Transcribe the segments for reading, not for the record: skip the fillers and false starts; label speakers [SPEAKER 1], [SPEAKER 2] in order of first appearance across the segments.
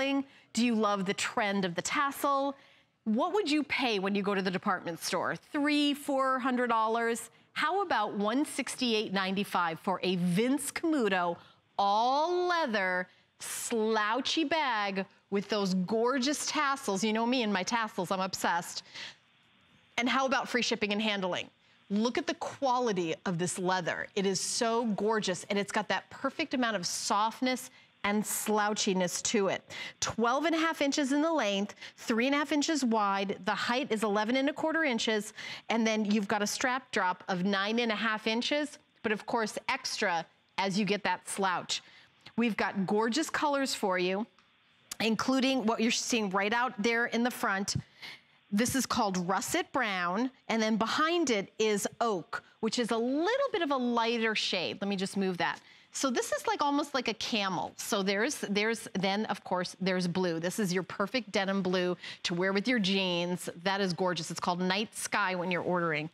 [SPEAKER 1] styling? Do you love the trend of the tassel? What would you pay when you go to the department store? $300, $400? How about $168.95 for a Vince Camuto all leather slouchy bag with those gorgeous tassels? You know me and my tassels, I'm obsessed. And how about free shipping and handling? Look at the quality of this leather. It is so gorgeous, and it's got that perfect amount of softness and slouchiness to it. 12.5 inches in the length, 3.5 inches wide. The height is 11.25 inches, and then you've got a strap drop of 9.5 inches, but of course extra as you get that slouch. We've got gorgeous colors for you, including what you're seeing right out there in the front. This is called Russet Brown, and then behind it is Oak, which is a little bit of a lighter shade. Let me just move that. So this is like almost like a camel. So then of course there's blue. This is your perfect denim blue to wear with your jeans. That is gorgeous. It's called Night Sky when you're ordering.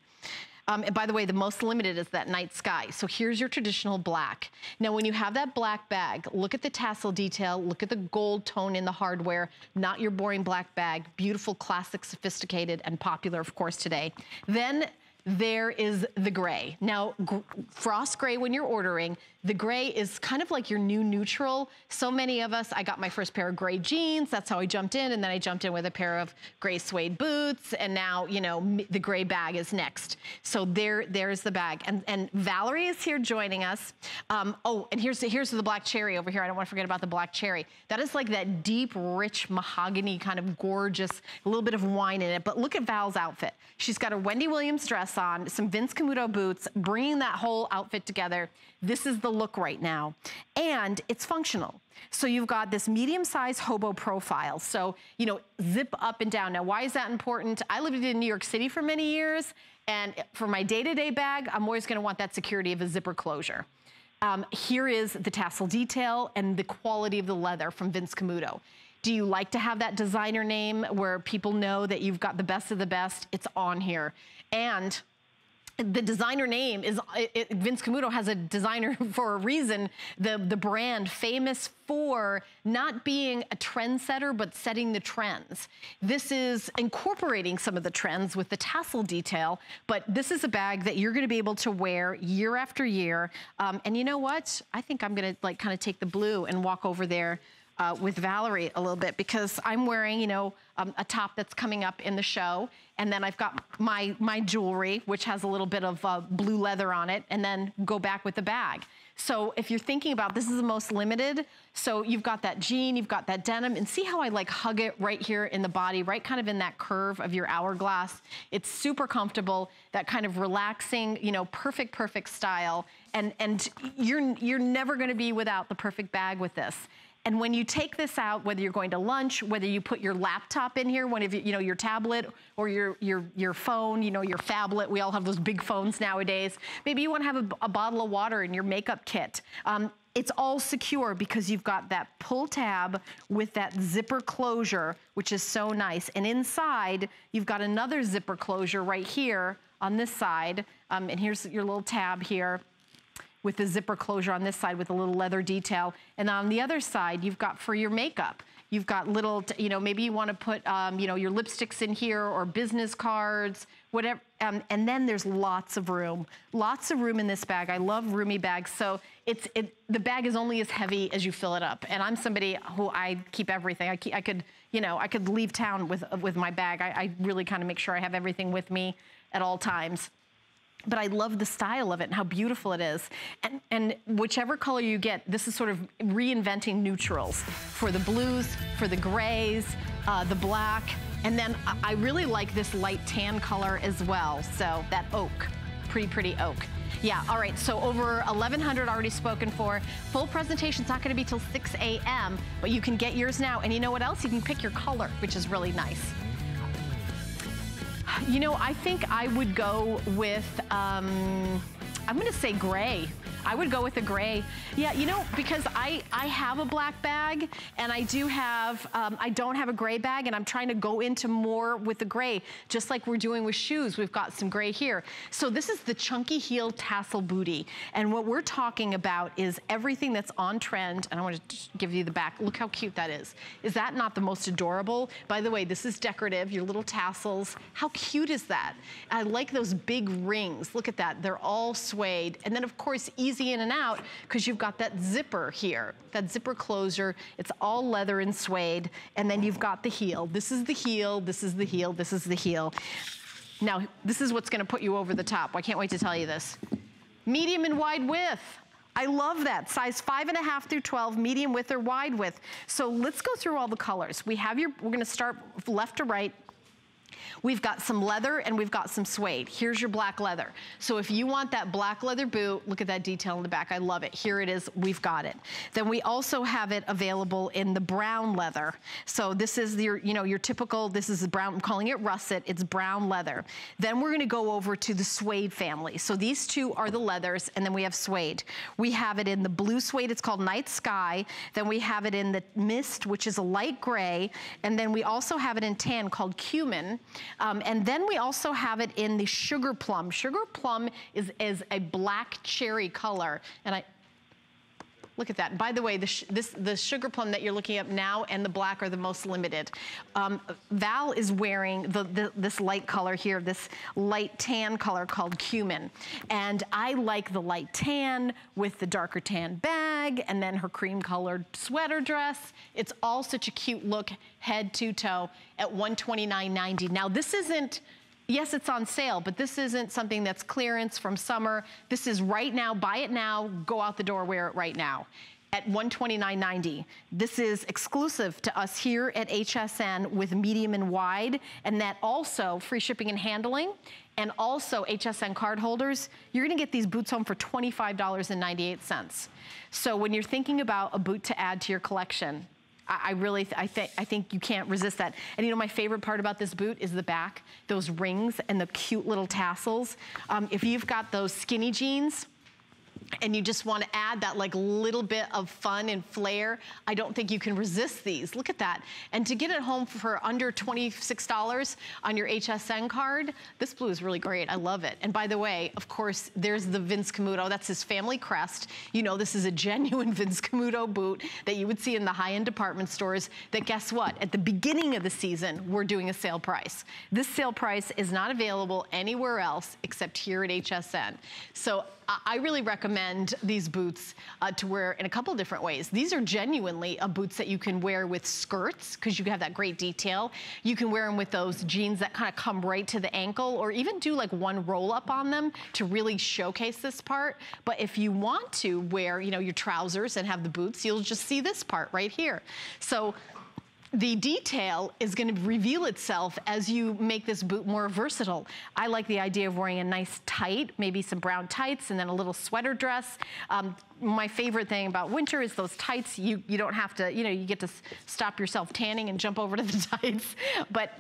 [SPEAKER 1] And by the way, the most limited is that Night Sky. So here's your traditional black. Now, when you have that black bag, look at the tassel detail, look at the gold tone in the hardware, not your boring black bag, beautiful, classic, sophisticated, and popular, of course, today. Then there is the gray. Now, frost gray when you're ordering, the gray is kind of like your new neutral. So many of us, I got my first pair of gray jeans, that's how I jumped in, and then I jumped in with a pair of gray suede boots, and now, you know, the gray bag is next. So there's the bag. And Valerie is here joining us. Oh, and here's the black cherry over here. I don't want to forget about the black cherry. That is like that deep, rich mahogany kind of gorgeous, a little bit of wine in it. But look at Val's outfit. She's got a Wendy Williams dress on, some Vince Camuto boots, bringing that whole outfit together. This is the look right now. And it's functional. So you've got this medium-sized hobo profile. So, you know, zip up and down. Now, why is that important? I lived in New York City for many years, and for my day-to-day bag, I'm always gonna want that security of a zipper closure. Here is the tassel detail and the quality of the leather from Vince Camuto. Do you like to have that designer name where people know that you've got the best of the best? It's on here. And the designer name is, Vince Camuto has a designer for a reason. The brand famous for not being a trendsetter, but setting the trends. This is incorporating some of the trends with the tassel detail, but this is a bag that you're gonna be able to wear year after year. And you know what? I think I'm gonna like kind of take the blue and walk over there with Valerie a little bit, because I'm wearing, you know, a top that's coming up in the show, and then I've got my jewelry, which has a little bit of blue leather on it, and then go back with the bag. So if you're thinking about, this is the most limited, so you've got that jean, you've got that denim, and see how I like hug it right here in the body, right kind of in that curve of your hourglass. It's super comfortable, that kind of relaxing, you know, perfect style, and you're never gonna be without the perfect bag with this. And when you take this out, whether you're going to lunch, whether you put your laptop in here, one of you know, your tablet or your phone, you know, your phablet, we all have those big phones nowadays. Maybe you want to have a bottle of water in your makeup kit. It's all secure because you've got that pull tab with that zipper closure, which is so nice. And inside, you've got another zipper closure right here on this side. And here's your little tab here with the zipper closure on this side with a little leather detail. And on the other side, you've got for your makeup. You've got little, you know, maybe you wanna put, you know, your lipsticks in here or business cards, whatever. And then there's lots of room in this bag. I love roomy bags. So the bag is only as heavy as you fill it up. And I'm somebody who I keep everything. I could, you know, I could leave town with my bag. I really kind of make sure I have everything with me at all times. But I love the style of it and how beautiful it is. And whichever color you get, this is sort of reinventing neutrals for the blues, for the grays, the black. And then I really like this light tan color as well. So that oak, pretty oak. Yeah, all right, so over 1,100 already spoken for. Full presentation's not gonna be till 6 a.m., but you can get yours now. And you know what else? You can pick your color, which is really nice. You know, I think I would go with, I'm gonna say gray. I would go with a gray. Yeah, you know, because I have a black bag, and I do have, I don't have a gray bag, and I'm trying to go into more with the gray, just like we're doing with shoes. We've got some gray here. So this is the chunky heel tassel bootie, and what we're talking about is everything that's on trend, and I want to give you the back. Look how cute that is. Is that not the most adorable? By the way, this is decorative, your little tassels. How cute is that? I like those big rings. Look at that, they're all suede. And then of course, easy in and out, because you've got that zipper here, that zipper closure. It's all leather and suede. And then you've got the heel. This is the heel, this is the heel, this is the heel. Now, this is what's gonna put you over the top. I can't wait to tell you this. Medium and wide width. I love that, size 5.5 through 12, medium width or wide width. So let's go through all the colors. We're gonna start left to right. We've got some leather and we've got some suede. Here's your black leather. So if you want that black leather boot, look at that detail in the back. I love it. Here it is. We've got it. Then we also have it available in the brown leather. So this is your, you know, your typical, this is the brown, I'm calling it russet. It's brown leather. Then we're going to go over to the suede family. So these two are the leathers, and then we have suede. We have it in the blue suede. It's called Night Sky. Then we have it in the mist, which is a light gray. And then we also have it in tan called cumin. And then we also have it in the sugar plum. Sugar plum is a black cherry color. And look at that. By the way, the sugar plum that you're looking at now and the black are the most limited. Val is wearing this light color here, this light tan color called cumin. And I like the light tan with the darker tan bag and then her cream colored sweater dress. It's all such a cute look, head to toe at $129.90. Now this isn't, yes, it's on sale, but this isn't something that's clearance from summer. This is right now, buy it now, go out the door, wear it right now at $129.90. This is exclusive to us here at HSN with medium and wide, and that also free shipping and handling, and also HSN card holders. You're gonna get these boots home for $25.98. So when you're thinking about a boot to add to your collection, I think you can't resist that. And you know, my favorite part about this boot is the back, those rings and the cute little tassels. If you've got those skinny jeans, and you just want to add that like little bit of fun and flair, I don't think you can resist these. Look at that. And to get it home for under $26 on your HSN card, this blue is really great. I love it. And by the way, of course, there's the Vince Camuto. That's his family crest. You know, this is a genuine Vince Camuto boot that you would see in the high-end department stores that, guess what? At the beginning of the season, we're doing a sale price. This sale price is not available anywhere else except here at HSN. So I really recommend these boots to wear in a couple different ways. These are genuinely boots that you can wear with skirts because you have that great detail. You can wear them with those jeans that kind of come right to the ankle, or even do like one roll up on them to really showcase this part. But if you want to wear, you know, your trousers and have the boots, you'll just see this part right here. So the detail is going to reveal itself as you make this boot more versatile. I like the idea of wearing a nice tight, maybe some brown tights and then a little sweater dress. My favorite thing about winter is those tights. You don't have to, you know, you get to stop yourself tanning and jump over to the tights. But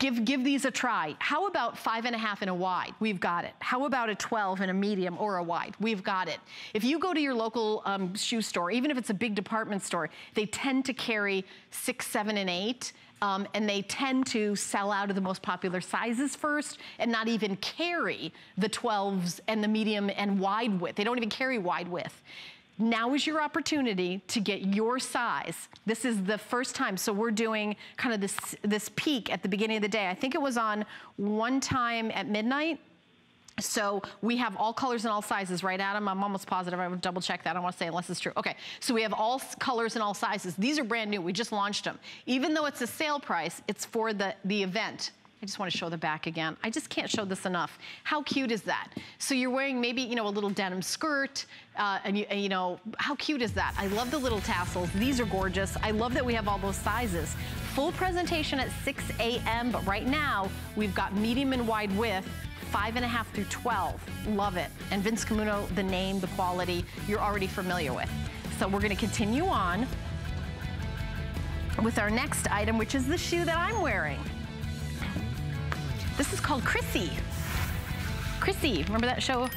[SPEAKER 1] give these a try. How about 5.5 in a wide? We've got it. How about a 12 in a medium or a wide? We've got it. If you go to your local shoe store, even if it's a big department store, they tend to carry 6, 7, and 8. And they tend to sell out of the most popular sizes first and not even carry the 12s and the medium and wide width. They don't even carry wide width. Now is your opportunity to get your size. This is the first time, so we're doing kind of this peak at the beginning of the day. I think it was on one time at midnight. So we have all colors and all sizes, right, Adam? I'm almost positive. I would double check that. I don't want to say unless it's true. Okay, so we have all colors and all sizes. These are brand new. We just launched them. Even though it's a sale price, it's for the event. I just want to show the back again. I just can't show this enough. How cute is that? So you're wearing maybe, you know, a little denim skirt, and you know, how cute is that? I love the little tassels. These are gorgeous. I love that we have all those sizes. Full presentation at 6 a.m., but right now we've got medium and wide width, 5.5 through 12. Love it. And Vince Camuto, the name, the quality, you're already familiar with. So we're going to continue on with our next item, which is the shoe that I'm wearing. This is called Chrissy. Chrissy, remember that show?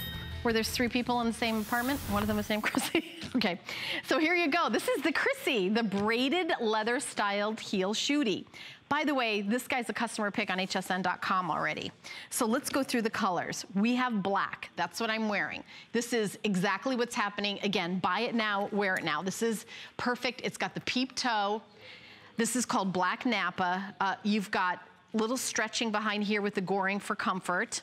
[SPEAKER 1] where there's 3 people in the same apartment. One of them is named Chrissy. Okay, so here you go. This is the Chrissy, the braided leather styled heel shootie. By the way, this guy's a customer pick on hsn.com already. So let's go through the colors. We have black, that's what I'm wearing. This is exactly what's happening. Again, buy it now, wear it now. This is perfect, it's got the peep toe. This is called Black Napa. You've got little stretching behind here with the goring for comfort.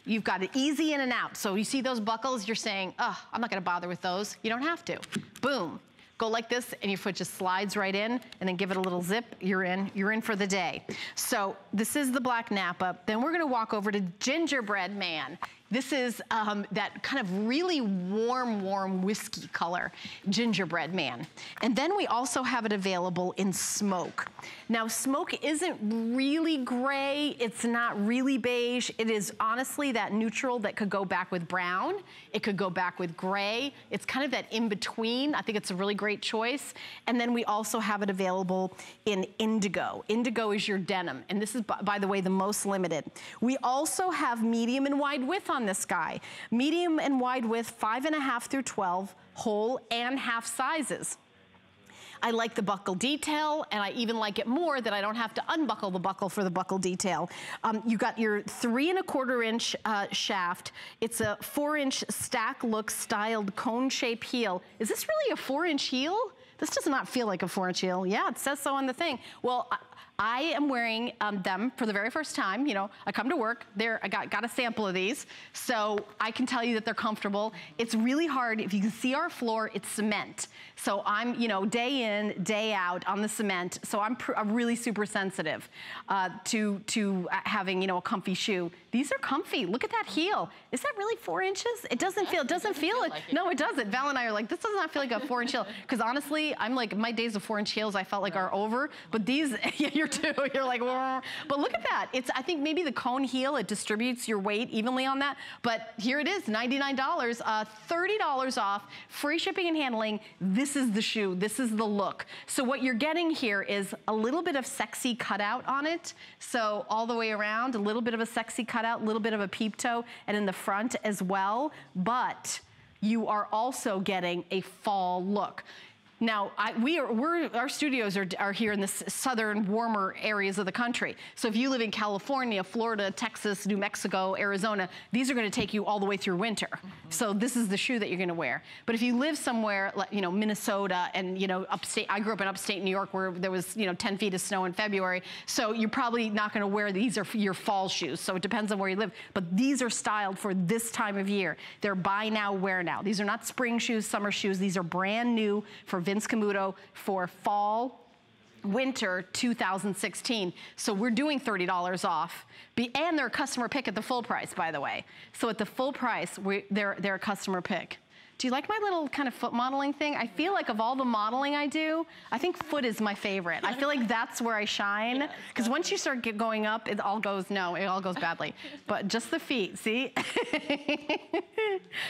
[SPEAKER 1] You've got it easy in and out. So you see those buckles, you're saying, oh, I'm not gonna bother with those. You don't have to. Boom. Go like this and your foot just slides right in and then give it a little zip, you're in for the day. So this is the Black Napa. Then we're gonna walk over to Gingerbread Man. This is that kind of really warm whiskey color, Gingerbread Man. And then we also have it available in smoke. Now smoke isn't really gray, it's not really beige. It is honestly that neutral that could go back with brown. It could go back with gray. It's kind of that in between. I think it's a really great choice. And then we also have it available in indigo. Indigo is your denim. And this is, by the way, the most limited. We also have medium and wide width on this guy. Medium and wide width, 5.5 through 12, whole and half sizes. I like the buckle detail, and I even like it more that I don't have to unbuckle the buckle for the buckle detail. You got your 3¼ inch shaft. It's a 4-inch stack look styled cone shape heel. Is this really a 4-inch heel? This does not feel like a 4-inch heel. Yeah, it says so on the thing. Well, I am wearing them for the very first time. You know, I come to work, I got a sample of these, so I can tell you that they're comfortable. It's really hard. If you can see our floor, it's cement. So I'm, you know, day in, day out on the cement. So I'm really super sensitive to having, you know, a comfy shoe. These are comfy. Look at that heel. Is that really 4 inches? It doesn't feel it. Like no, it doesn't. Val and I are like, this does not feel like a 4-inch heel. Because honestly, I'm like, my days of 4-inch heels I felt like are over. But these, yeah, you're too. You're like, whoa. But look at that. It's, I think maybe the cone heel, it distributes your weight evenly on that. But here it is, $99, $30 off, free shipping and handling. This is the shoe. This is the look. So what you're getting here is a little bit of sexy cutout on it. So all the way around, a little bit of a sexy cutout, a little bit of a peep toe, and in the front as well. But you are also getting a fall look. Now, our studios are here in the southern, warmer areas of the country. So if you live in California, Florida, Texas, New Mexico, Arizona, these are gonna take you all the way through winter. So this is the shoe that you're gonna wear. But if you live somewhere like, you know, Minnesota and, you know, upstate, I grew up in upstate New York where there was, you know, 10 feet of snow in February. So you're probably not gonna wear, these are your fall shoes. So it depends on where you live. But these are styled for this time of year. They're buy now, wear now. These are not spring shoes, summer shoes. These are brand new for Vince Camuto for fall, winter 2016. So we're doing $30 off. And they're a customer pick at the full price, by the way. So at the full price, they're a customer pick. Do you like my little kind of foot modeling thing? I feel like of all the modeling I do, I think foot is my favorite. I feel like that's where I shine. Because once you start going up, it all goes badly. But just the feet, see?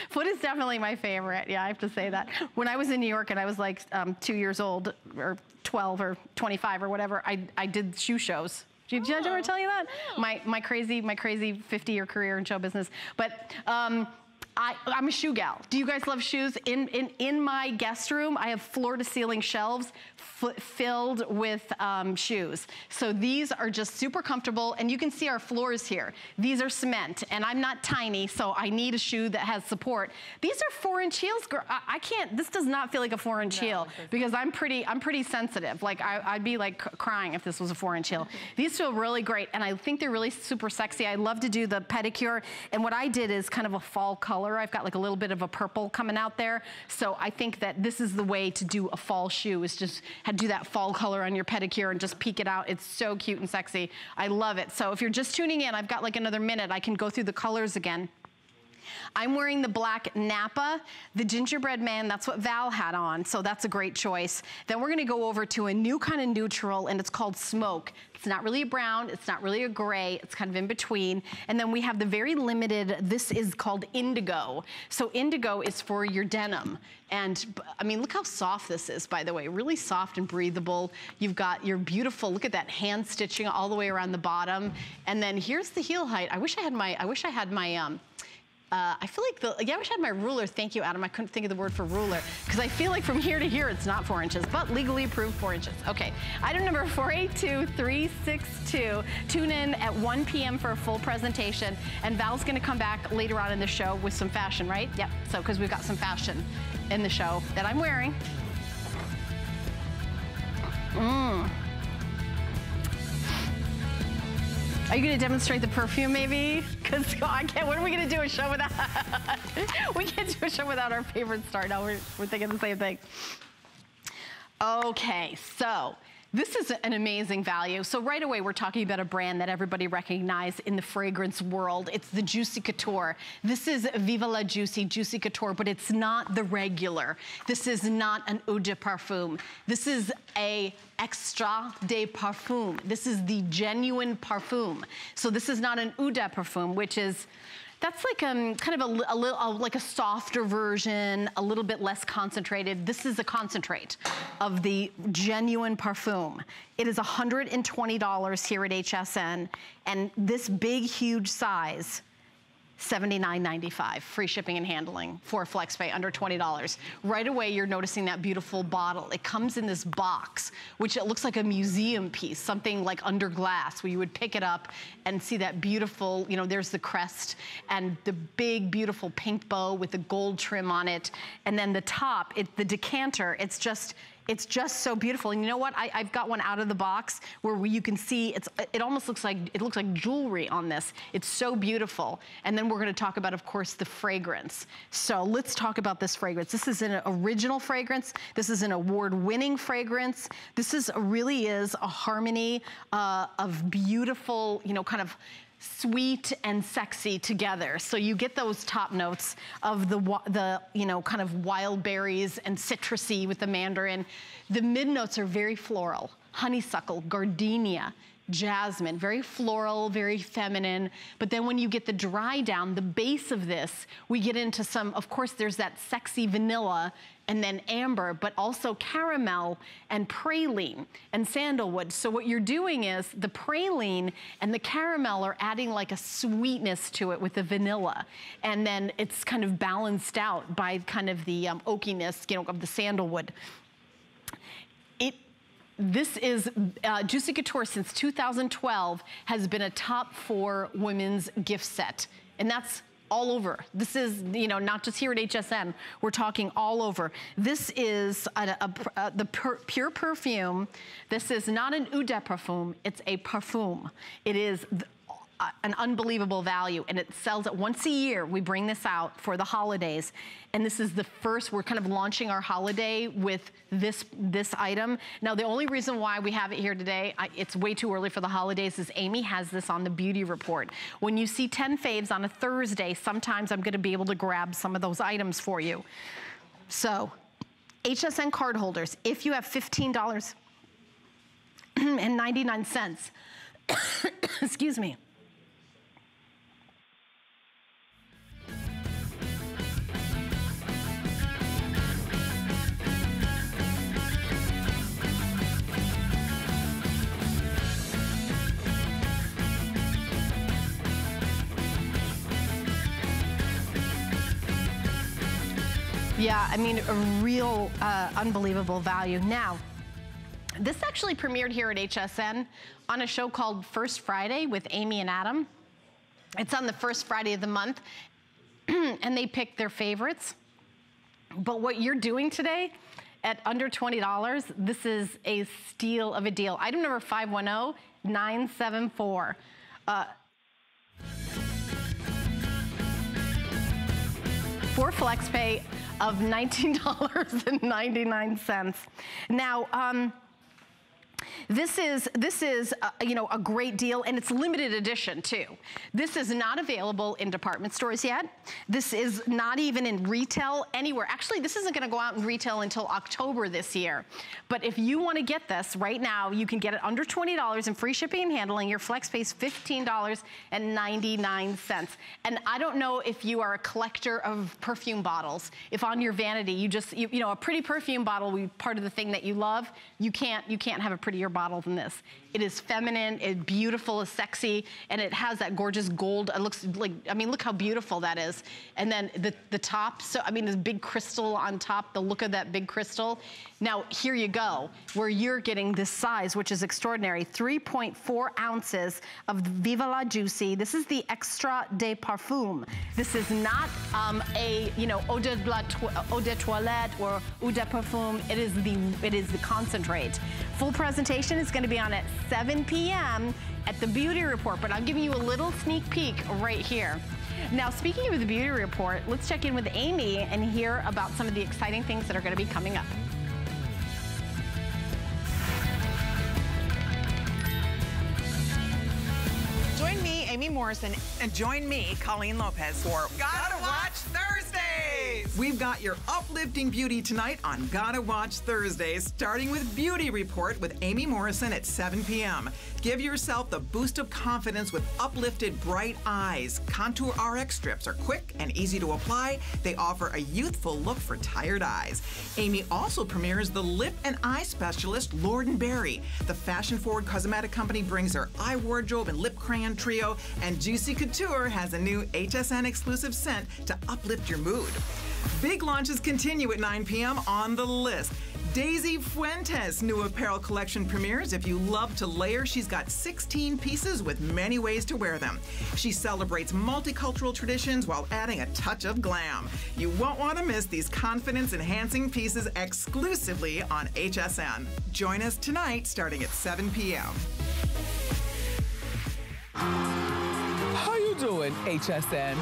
[SPEAKER 1] Foot is definitely my favorite. Yeah, I have to say that. When I was in New York and I was like 2 years old, or 12 or 25 or whatever, I did shoe shows. Did I ever tell you that? My crazy 50-year career in show business. But I'm a shoe gal. Do you guys love shoes? In my guest room, I have floor-to-ceiling shelves filled with shoes. So these are just super comfortable, and you can see our floors here. These are cement, and I'm not tiny, so I need a shoe that has support. These are 4-inch heels, girl. I can't. This does not feel like a 4-inch heel because I'm pretty sensitive. Like I'd be like crying if this was a 4-inch heel. These feel really great, and I think they're really super sexy. I love to do the pedicure, and what I did is kind of a fall color. I've got like a little bit of a purple coming out there. So I think that this is the way to do a fall shoe, is just do that fall color on your pedicure and just peek it out. It's so cute and sexy. I love it. So if you're just tuning in, I've got like another minute. I can go through the colors again. I'm wearing the Black Napa, the Gingerbread Man, that's what Val had on, so that's a great choice. Then we're gonna go over to a new kind of neutral, and it's called Smoke. It's not really a brown, it's not really a gray, it's kind of in between. And then we have the very limited, this is called Indigo. So Indigo is for your denim. And I mean, look how soft this is, by the way, really soft and breathable. You've got your beautiful, look at that hand stitching all the way around the bottom. And then here's the heel height. I wish I had my I feel like I wish I had my ruler. Thank you, Adam. I couldn't think of the word for ruler because I feel like from here to here it's not 4 inches, but legally approved 4 inches. Okay, item number 482362. Tune in at 1 p.m. for a full presentation, and Val's gonna come back later on in the show with some fashion, right? Yep, so because we've got some fashion in the show that I'm wearing. Are you gonna demonstrate the perfume maybe? Because I can't, what are we gonna do a show without? We can't do a show without our favorite star. No, we're thinking the same thing. Okay, so this is an amazing value. So right away, we're talking about a brand that everybody recognizes in the fragrance world. It's the Juicy Couture. This is Viva La Juicy Couture, but it's not the regular. This is not an eau de parfum. This is a extra de parfum. This is the genuine parfum. So this is not an eau de parfum, which is, that's like kind of a little like a softer version, a little bit less concentrated. This is a concentrate of the genuine parfum. It is $120 here at HSN, and this big, huge size, $79.95, free shipping and handling for FlexPay, under $20. Right away, you're noticing that beautiful bottle. It comes in this box, which it looks like a museum piece, something like under glass, where you would pick it up and see that beautiful, you know, there's the crest and the big, beautiful pink bow with the gold trim on it. And then the top, the decanter, it's just so beautiful. And you know what? I've got one out of the box where you can see it almost looks like jewelry on this. It's so beautiful. And then we're going to talk about, of course, the fragrance. So let's talk about this fragrance. This is an original fragrance. This is an award-winning fragrance. This really is a harmony of beautiful, you know, kind of sweet and sexy together. So you get those top notes of the you know, kind of wild berries and citrusy with the mandarin. The mid notes are very floral, honeysuckle, gardenia, jasmine, very floral, very feminine. But then when you get the dry down, the base of this, we get into some, of course, there's that sexy vanilla and then amber, but also caramel and praline and sandalwood. So what you're doing is the praline and the caramel are adding like a sweetness to it with the vanilla. And then it's kind of balanced out by kind of the oakiness, you know, of the sandalwood. This is, Juicy Couture since 2012 has been a top 4 women's gift set. And that's all over. This is, you know, not just here at HSN, we're talking all over. This is the pure perfume. This is not an eau de parfum, it's a parfum. It is an unbelievable value, and it sells it once a year. We bring this out for the holidays, and this is the first, we're kind of launching our holiday with this item. Now, the only reason why we have it here today, it's way too early for the holidays, is Amy has this on the beauty report. When you see 10 faves on a Thursday, sometimes I'm gonna be able to grab some of those items for you. So, HSN card holders, if you have $15.99, excuse me, yeah, I mean, a real unbelievable value. Now, this actually premiered here at HSN on a show called First Friday with Amy and Adam. It's on the first Friday of the month, and they pick their favorites. But what you're doing today at under $20, this is a steal of a deal. Item number 510974. For FlexPay of $19.99. Now, this is you know, a great deal, and it's limited edition too. This is not available in department stores yet. This is not even in retail anywhere. Actually, this isn't gonna go out in retail until October this year. But if you wanna get this right now, you can get it under $20 in free shipping and handling. Your FlexPay's $15.99. And I don't know if you are a collector of perfume bottles. If on your vanity, you know, a pretty perfume bottle, part of the thing that you love, you can't have a pretty prettier bottle than this. It is feminine, it's beautiful, it's sexy, and it has that gorgeous gold. It looks like, I mean, look how beautiful that is. And then the top, so I mean, this big crystal on top, the look of that big crystal. Now, here you go, where you're getting this size, which is extraordinary. 3.4 ounces of Viva La Juicy. This is the Extra de Parfum. This is not a, you know, eau de toilette or eau de parfum. It is the concentrate. Full presentation is going to be on at 7 p.m. at the Beauty Report, but I'm giving you a little sneak peek right here. Now, speaking of the Beauty Report, let's check in with Amy and hear about some of the exciting things that are going to be coming up.
[SPEAKER 2] Join me, Amy Morrison, and join me, Colleen Lopez, for Gotta Watch Thursdays! We've got your uplifting beauty tonight on Gotta Watch Thursdays, starting with Beauty Report with Amy Morrison at 7 p.m. Give yourself the boost of confidence with uplifted bright eyes. Contour RX strips are quick and easy to apply. They offer a youthful look for tired eyes. Amy also premieres the lip and eye specialist, Lord & Berry. The fashion-forward cosmetic company brings their eye wardrobe and lip crayon trio, and Juicy Couture has a new HSN exclusive scent to uplift your mood. Big launches continue at 9 p.m. on The List. Daisy Fuentes' new apparel collection premieres. If you love to layer, she's got 16 pieces with many ways to wear them. She celebrates multicultural traditions while adding a touch of glam. You won't want to miss these confidence-enhancing pieces exclusively on HSN. Join us tonight starting at 7 p.m.
[SPEAKER 3] How you doing, HSN?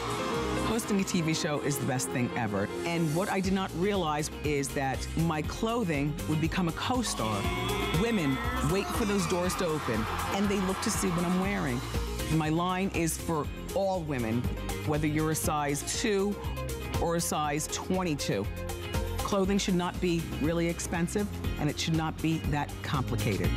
[SPEAKER 3] Hosting a TV show is the best thing ever. And what I did not realize is that my clothing would become a co-star. Women wait for those doors to open, and they look to see what I'm wearing. My line is for all women, whether you're a size 2 or a size 22. Clothing should not be really expensive, and it should not be that complicated.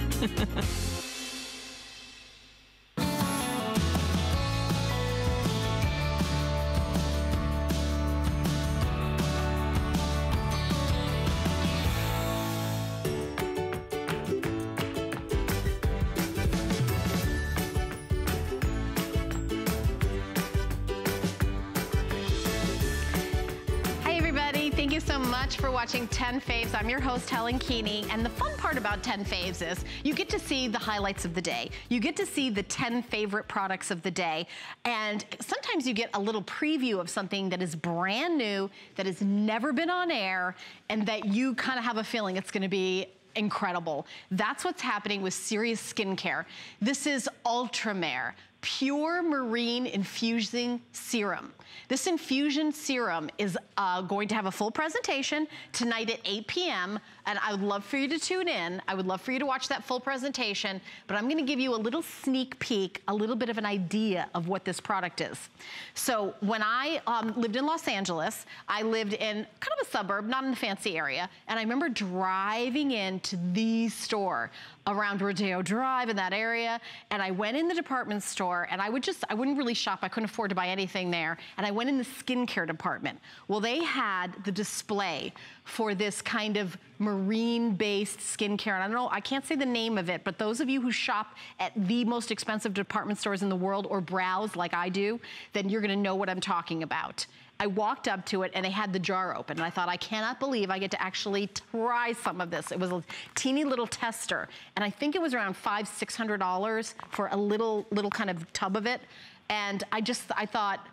[SPEAKER 1] For watching 10 Faves. I'm your host, Helen Keeney, and the fun part about 10 Faves is you get to see the highlights of the day. You get to see the 10 favorite products of the day, and sometimes you get a little preview of something that is brand new, that has never been on air, and that you kind of have a feeling it's going to be incredible. That's what's happening with Serious Skincare. This is Ultramare Pure Marine Infusing Serum. This infusion serum is going to have a full presentation tonight at 8 p.m. and I would love for you to tune in. I would love for you to watch that full presentation, but I'm gonna give you a little sneak peek, a little bit of an idea of what this product is. So when I lived in Los Angeles, I lived in kind of a suburb, not in the fancy area, and I remember driving into the store around Rodeo Drive in that area, and I went in the department store, and I wouldn't really shop, I couldn't afford to buy anything there, and I went in the skincare department. Well, they had the display for this kind of marine-based skincare, and I don't know, I can't say the name of it, but those of you who shop at the most expensive department stores in the world or browse like I do, then you're gonna know what I'm talking about. I walked up to it and they had the jar open, and I thought, I cannot believe I get to actually try some of this. It was a teeny little tester, and I think it was around $500–600 for a little kind of tub of it. And I thought,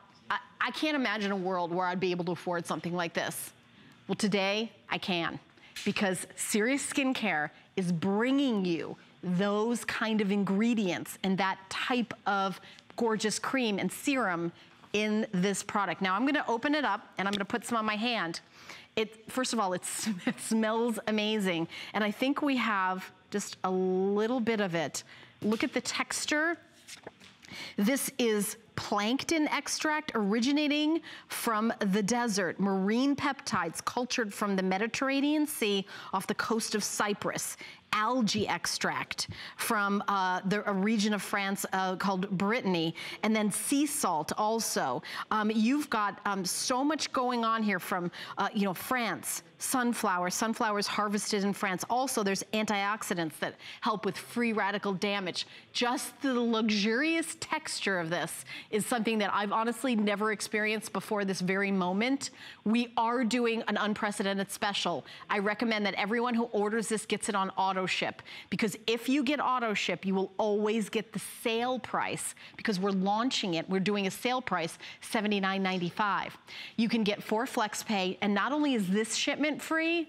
[SPEAKER 1] I can't imagine a world where I'd be able to afford something like this. Well, today I can, because Serious Skincare is bringing you those kind of ingredients and that type of gorgeous cream and serum in this product. Now I'm gonna open it up and I'm gonna put some on my hand. First of all, it smells amazing. And I think we have just a little bit of it. Look at the texture. This is plankton extract originating from the desert, marine peptides cultured from the Mediterranean Sea off the coast of Cyprus. algae extract from a region of France called Brittany, and then sea salt also. You've got so much going on here from, you know, France, sunflowers harvested in France. Also, there's antioxidants that help with free radical damage. Just the luxurious texture of this is something that I've honestly never experienced before this very moment. We are doing an unprecedented special. I recommend that everyone who orders this gets it on auto ship, because if you get auto ship, you will always get the sale price, because we're launching it. We're doing a sale price, $79.95. You can get 4 flex pay, and not only is this shipment free,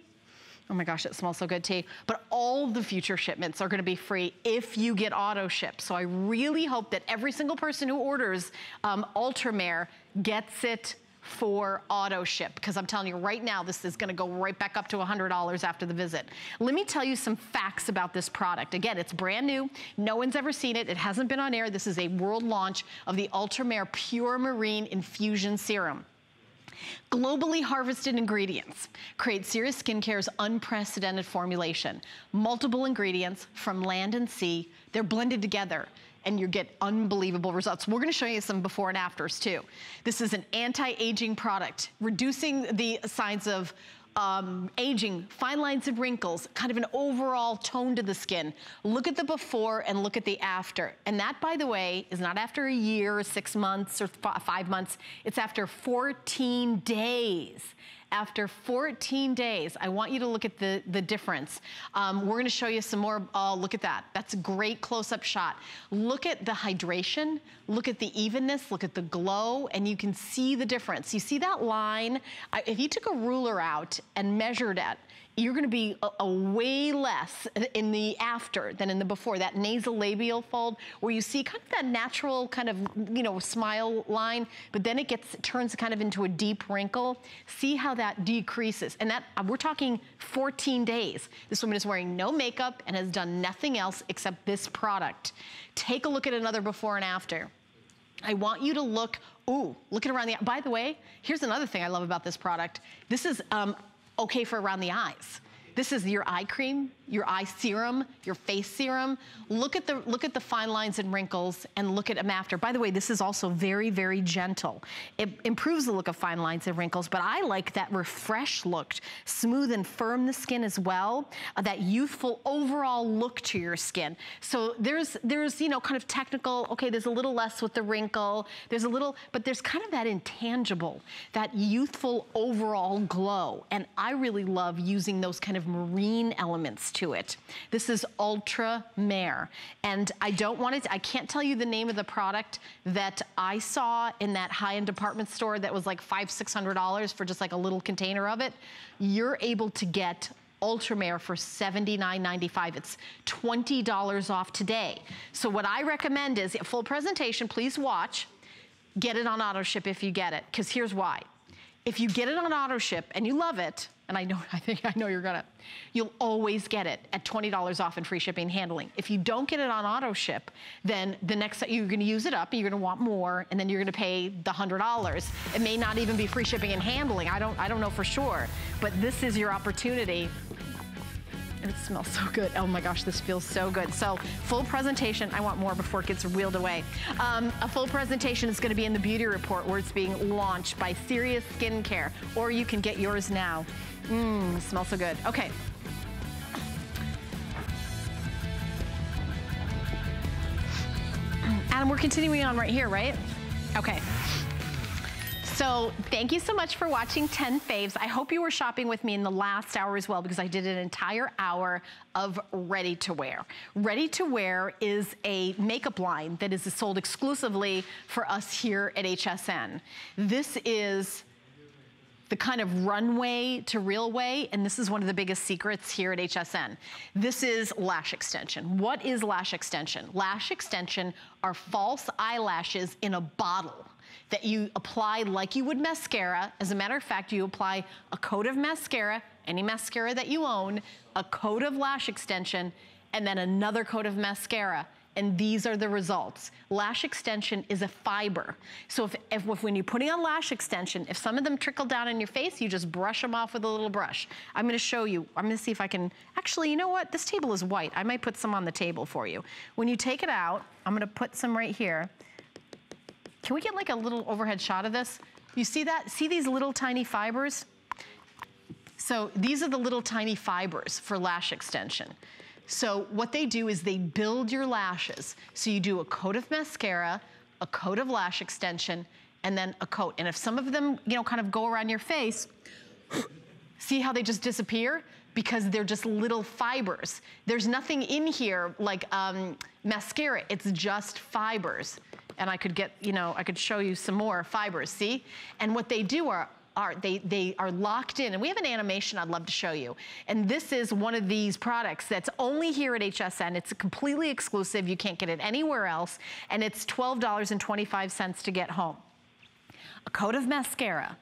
[SPEAKER 1] oh my gosh, it smells so good, T, but all the future shipments are gonna be free if you get auto ship. So I really hope that every single person who orders Ultramare gets it for auto ship, because I'm telling you right now, this is gonna go right back up to $100 after the visit. Let me tell you some facts about this product. Again, it's brand new. No one's ever seen it. It hasn't been on air. This is a world launch of the Ultramare Pure Marine Infusion Serum. Globally harvested ingredients create Sirius Skincare's unprecedented formulation. Multiple ingredients from land and sea. They're blended together, and you get unbelievable results. We're gonna show you some before and afters too. This is an anti-aging product, reducing the signs of aging, fine lines and wrinkles, kind of an overall tone to the skin. Look at the before and look at the after. And that, by the way, is not after a year or 6 months or 5 months. It's after 14 days. After 14 days, I want you to look at the difference. We're gonna show you some more. Oh, look at that. That's a great close-up shot. Look at the hydration, look at the evenness, look at the glow, and you can see the difference. You see that line? If you took a ruler out and measured it, you're gonna be a way less in the after than in the before. That nasolabial fold where you see kind of that natural kind of, you know, smile line, but then it turns kind of into a deep wrinkle. See how that decreases. And that, we're talking 14 days. This woman is wearing no makeup and has done nothing else except this product. Take a look at another before and after. I want you to look, ooh, look at around the, by the way, here's another thing I love about this product. This is, okay for around the eyes. This is your eye cream, your eye serum, your face serum. Look at the fine lines and wrinkles and look at them after. By the way, this is also very, very gentle. It improves the look of fine lines and wrinkles, but I like that refreshed look, smooth and firm the skin as well, that youthful overall look to your skin. So there's, you know, kind of technical, okay, there's a little less with the wrinkle, there's a little, but there's kind of that intangible, that youthful overall glow. And I really love using those kind of marine elements to it. This is Ultramare, and I can't tell you the name of the product that I saw in that high-end department store that was like $500–600 for just like a little container of it. You're able to get Ultramare for $79.95. It's $20 off today. So what I recommend is a full presentation. Please watch. Get it on auto ship if you get it, because here's why. If you get it on auto ship and you love it, and I know you're gonna, you'll always get it at $20 off and free shipping and handling. If you don't get it on auto ship, then the next, you're gonna use it up and you're gonna want more, and then you're gonna pay the $100. It may not even be free shipping and handling. I don't know for sure, but this is your opportunity. And it smells so good. Oh my gosh, this feels so good. So full presentation, I want more before it gets wheeled away. A full presentation is gonna be in the beauty report where it's being launched by Sirius Skincare, or you can get yours now. Smells so good. Okay. Adam, we're continuing on right here, right? Okay. So thank you so much for watching 10 Faves. I hope you were shopping with me in the last hour as well, because I did an entire hour of ready to wear. Ready to wear is a makeup line that is sold exclusively for us here at HSN. This is the kind of runway to real way, and this is one of the biggest secrets here at HSN. This is lash extension. What is lash extension? Lash extension are false eyelashes in a bottle that you apply like you would mascara. As a matter of fact, you apply a coat of mascara, any mascara that you own, a coat of lash extension, and then another coat of mascara. and these are the results. Lash extension is a fiber. So if when you're putting on lash extension, if some of them trickle down in your face, you just brush them off with a little brush. I'm gonna show you, I'm gonna see if I can, actually, you know what? This table is white. I might put some on the table for you. When you take it out, I'm gonna put some right here. Can we get like a little overhead shot of this? You see that? See these little tiny fibers? So these are the little tiny fibers for lash extension. So what they do is they build your lashes. So you do a coat of mascara, a coat of lash extension, and then a coat. And if some of them, you know, kind of go around your face, see how they just disappear? Because they're just little fibers. There's nothing in here like mascara, it's just fibers. And I could get, you know, I could show you some more fibers, see? And what they do they are locked in, and we have an animation I'd love to show you. And this is one of these products that's only here at HSN. It's completely exclusive. You can't get it anywhere else, and it's $12.25 to get home. A coat of mascara,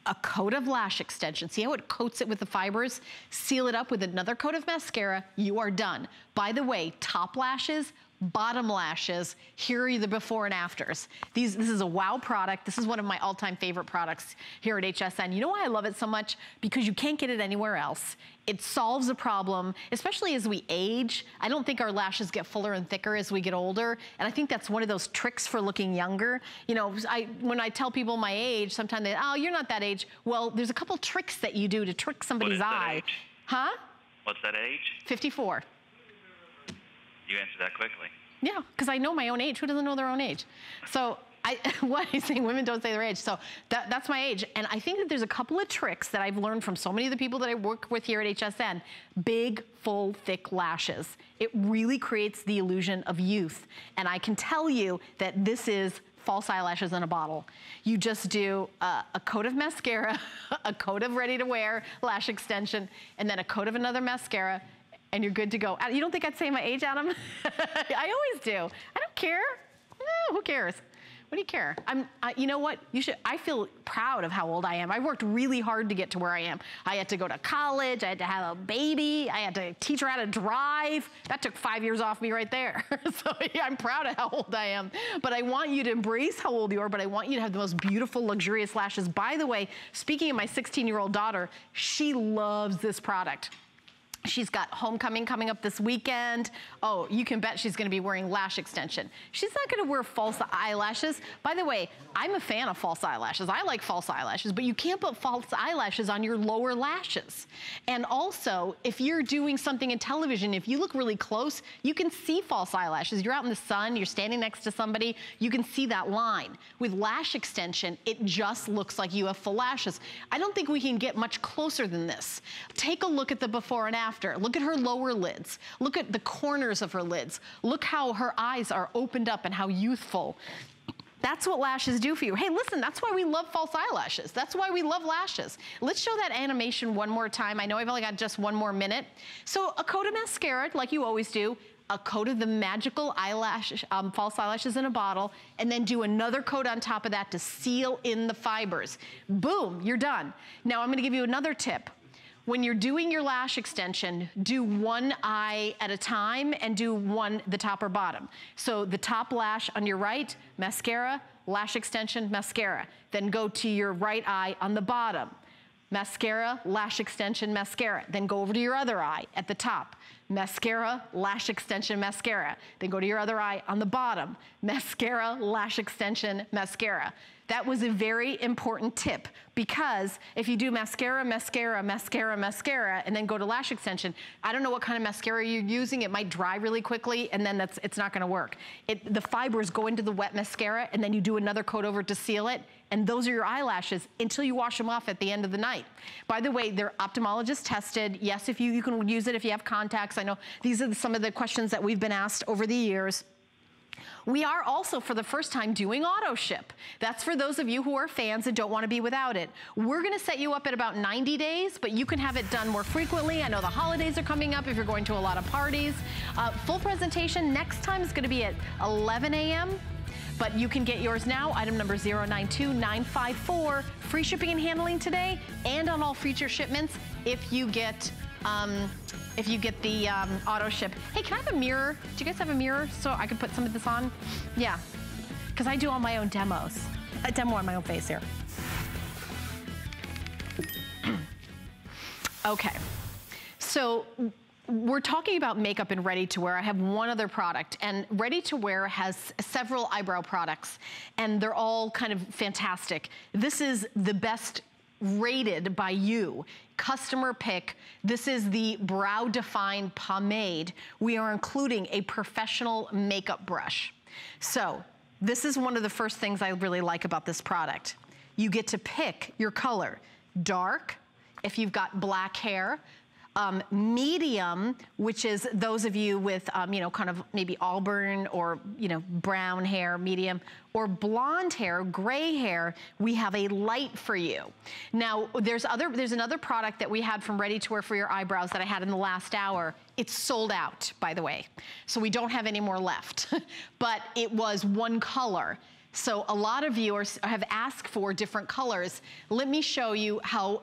[SPEAKER 1] a coat of lash extension. See how it coats it with the fibers? Seal it up with another coat of mascara, you are done. By the way, top lashes, bottom lashes, here are the before and afters. This is a wow product. This is one of my all-time favorite products here at HSN. You know why I love it so much? Because you can't get it anywhere else. It solves a problem, especially as we age. I don't think our lashes get fuller and thicker as we get older, and I think that's one of those tricks for looking younger. You know, when I tell people my age, sometimes they, oh, you're not that age. Well, there's a couple tricks that you do to trick somebody's eye.
[SPEAKER 4] Age?
[SPEAKER 1] Huh?
[SPEAKER 4] What's that age?
[SPEAKER 1] 54.
[SPEAKER 4] You answered that quickly.
[SPEAKER 1] Yeah, because I know my own age. Who doesn't know their own age? So what he's saying, women don't say their age. So that's my age. And I think that there's a couple of tricks that I've learned from so many of the people that I work with here at HSN. Big, full, thick lashes. It really creates the illusion of youth. And I can tell you that this is false eyelashes in a bottle. You just do a coat of mascara, a coat of ready-to-wear lash extension, and then a coat of another mascara, and you're good to go. You don't think I'd say my age, Adam? I always do. I don't care. No, who cares? What do you care? You know what? I feel proud of how old I am. I worked really hard to get to where I am. I had to go to college. I had to have a baby. I had to teach her how to drive. That took 5 years off me right there. So yeah, I'm proud of how old I am. But I want you to embrace how old you are, but I want you to have the most beautiful, luxurious lashes. By the way, speaking of my 16-year-old daughter, she loves this product. She's got homecoming coming up this weekend. Oh, you can bet she's gonna be wearing lash extension. She's not gonna wear false eyelashes. By the way, I'm a fan of false eyelashes. I like false eyelashes, but you can't put false eyelashes on your lower lashes. And also, if you're doing something in television, if you look really close, you can see false eyelashes. You're out in the sun, you're standing next to somebody, you can see that line. With lash extension, it just looks like you have full lashes. I don't think we can get much closer than this. Take a look at the before and after. Look at her lower lids. Look at the corners of her lids. Look how her eyes are opened up and how youthful. That's what lashes do for you. Hey, listen, that's why we love false eyelashes. That's why we love lashes. Let's show that animation one more time. I know I've only got just 1 more minute. So a coat of mascara, like you always do, a coat of the magical eyelash, false eyelashes in a bottle, and then do another coat on top of that to seal in the fibers. Boom, you're done. Now I'm gonna give you another tip. When you're doing your lash extension, do one eye at a time and do the top or bottom. So the top lash on your right, mascara, lash extension, mascara. Then go to your right eye on the bottom. Mascara, lash extension, mascara. Then go over to your other eye at the top. Mascara, lash extension, mascara. Then go to your other eye on the bottom. Mascara, lash extension, mascara. That was a very important tip, because if you do mascara, mascara, mascara, mascara, and then go to lash extension, I don't know what kind of mascara you're using. It might dry really quickly, and then it's not gonna work. The fibers go into the wet mascara, and then you do another coat over to seal it, and those are your eyelashes until you wash them off at the end of the night. By the way, they're ophthalmologist tested. Yes, if you can use it if you have contacts. I know these are some of the questions that we've been asked over the years. We are also, for the first time, doing auto ship. That's for those of you who are fans and don't want to be without it. We're going to set you up at about 90 days, but you can have it done more frequently. I know the holidays are coming up if you're going to a lot of parties. Full presentation next time is going to be at 11 a.m. But you can get yours now, item number 092954. Free shipping and handling today, and on all future shipments if you get if you get the auto ship. Hey, can I have a mirror? Do you guys have a mirror so I can put some of this on? Yeah, because I do all my own demos. A demo on my own face here. Okay, so we're talking about makeup and ready to wear. I have one other product, and ready to wear has several eyebrow products, and they're all kind of fantastic. This is the best rated by you, customer pick. This is the Brow Define Pomade. We are including a professional makeup brush. So this is one of the first things I really like about this product. You get to pick your color, dark, if you've got black hair, medium, which is those of you with, you know, kind of maybe auburn or, you know, brown hair, medium, or blonde hair, gray hair, we have a light for you. Now, there's another product that we had from Ready to Wear for your eyebrows that I had in the last hour. It's sold out, by the way. So we don't have any more left, but it was one color. So a lot of viewers have asked for different colors. Let me show you how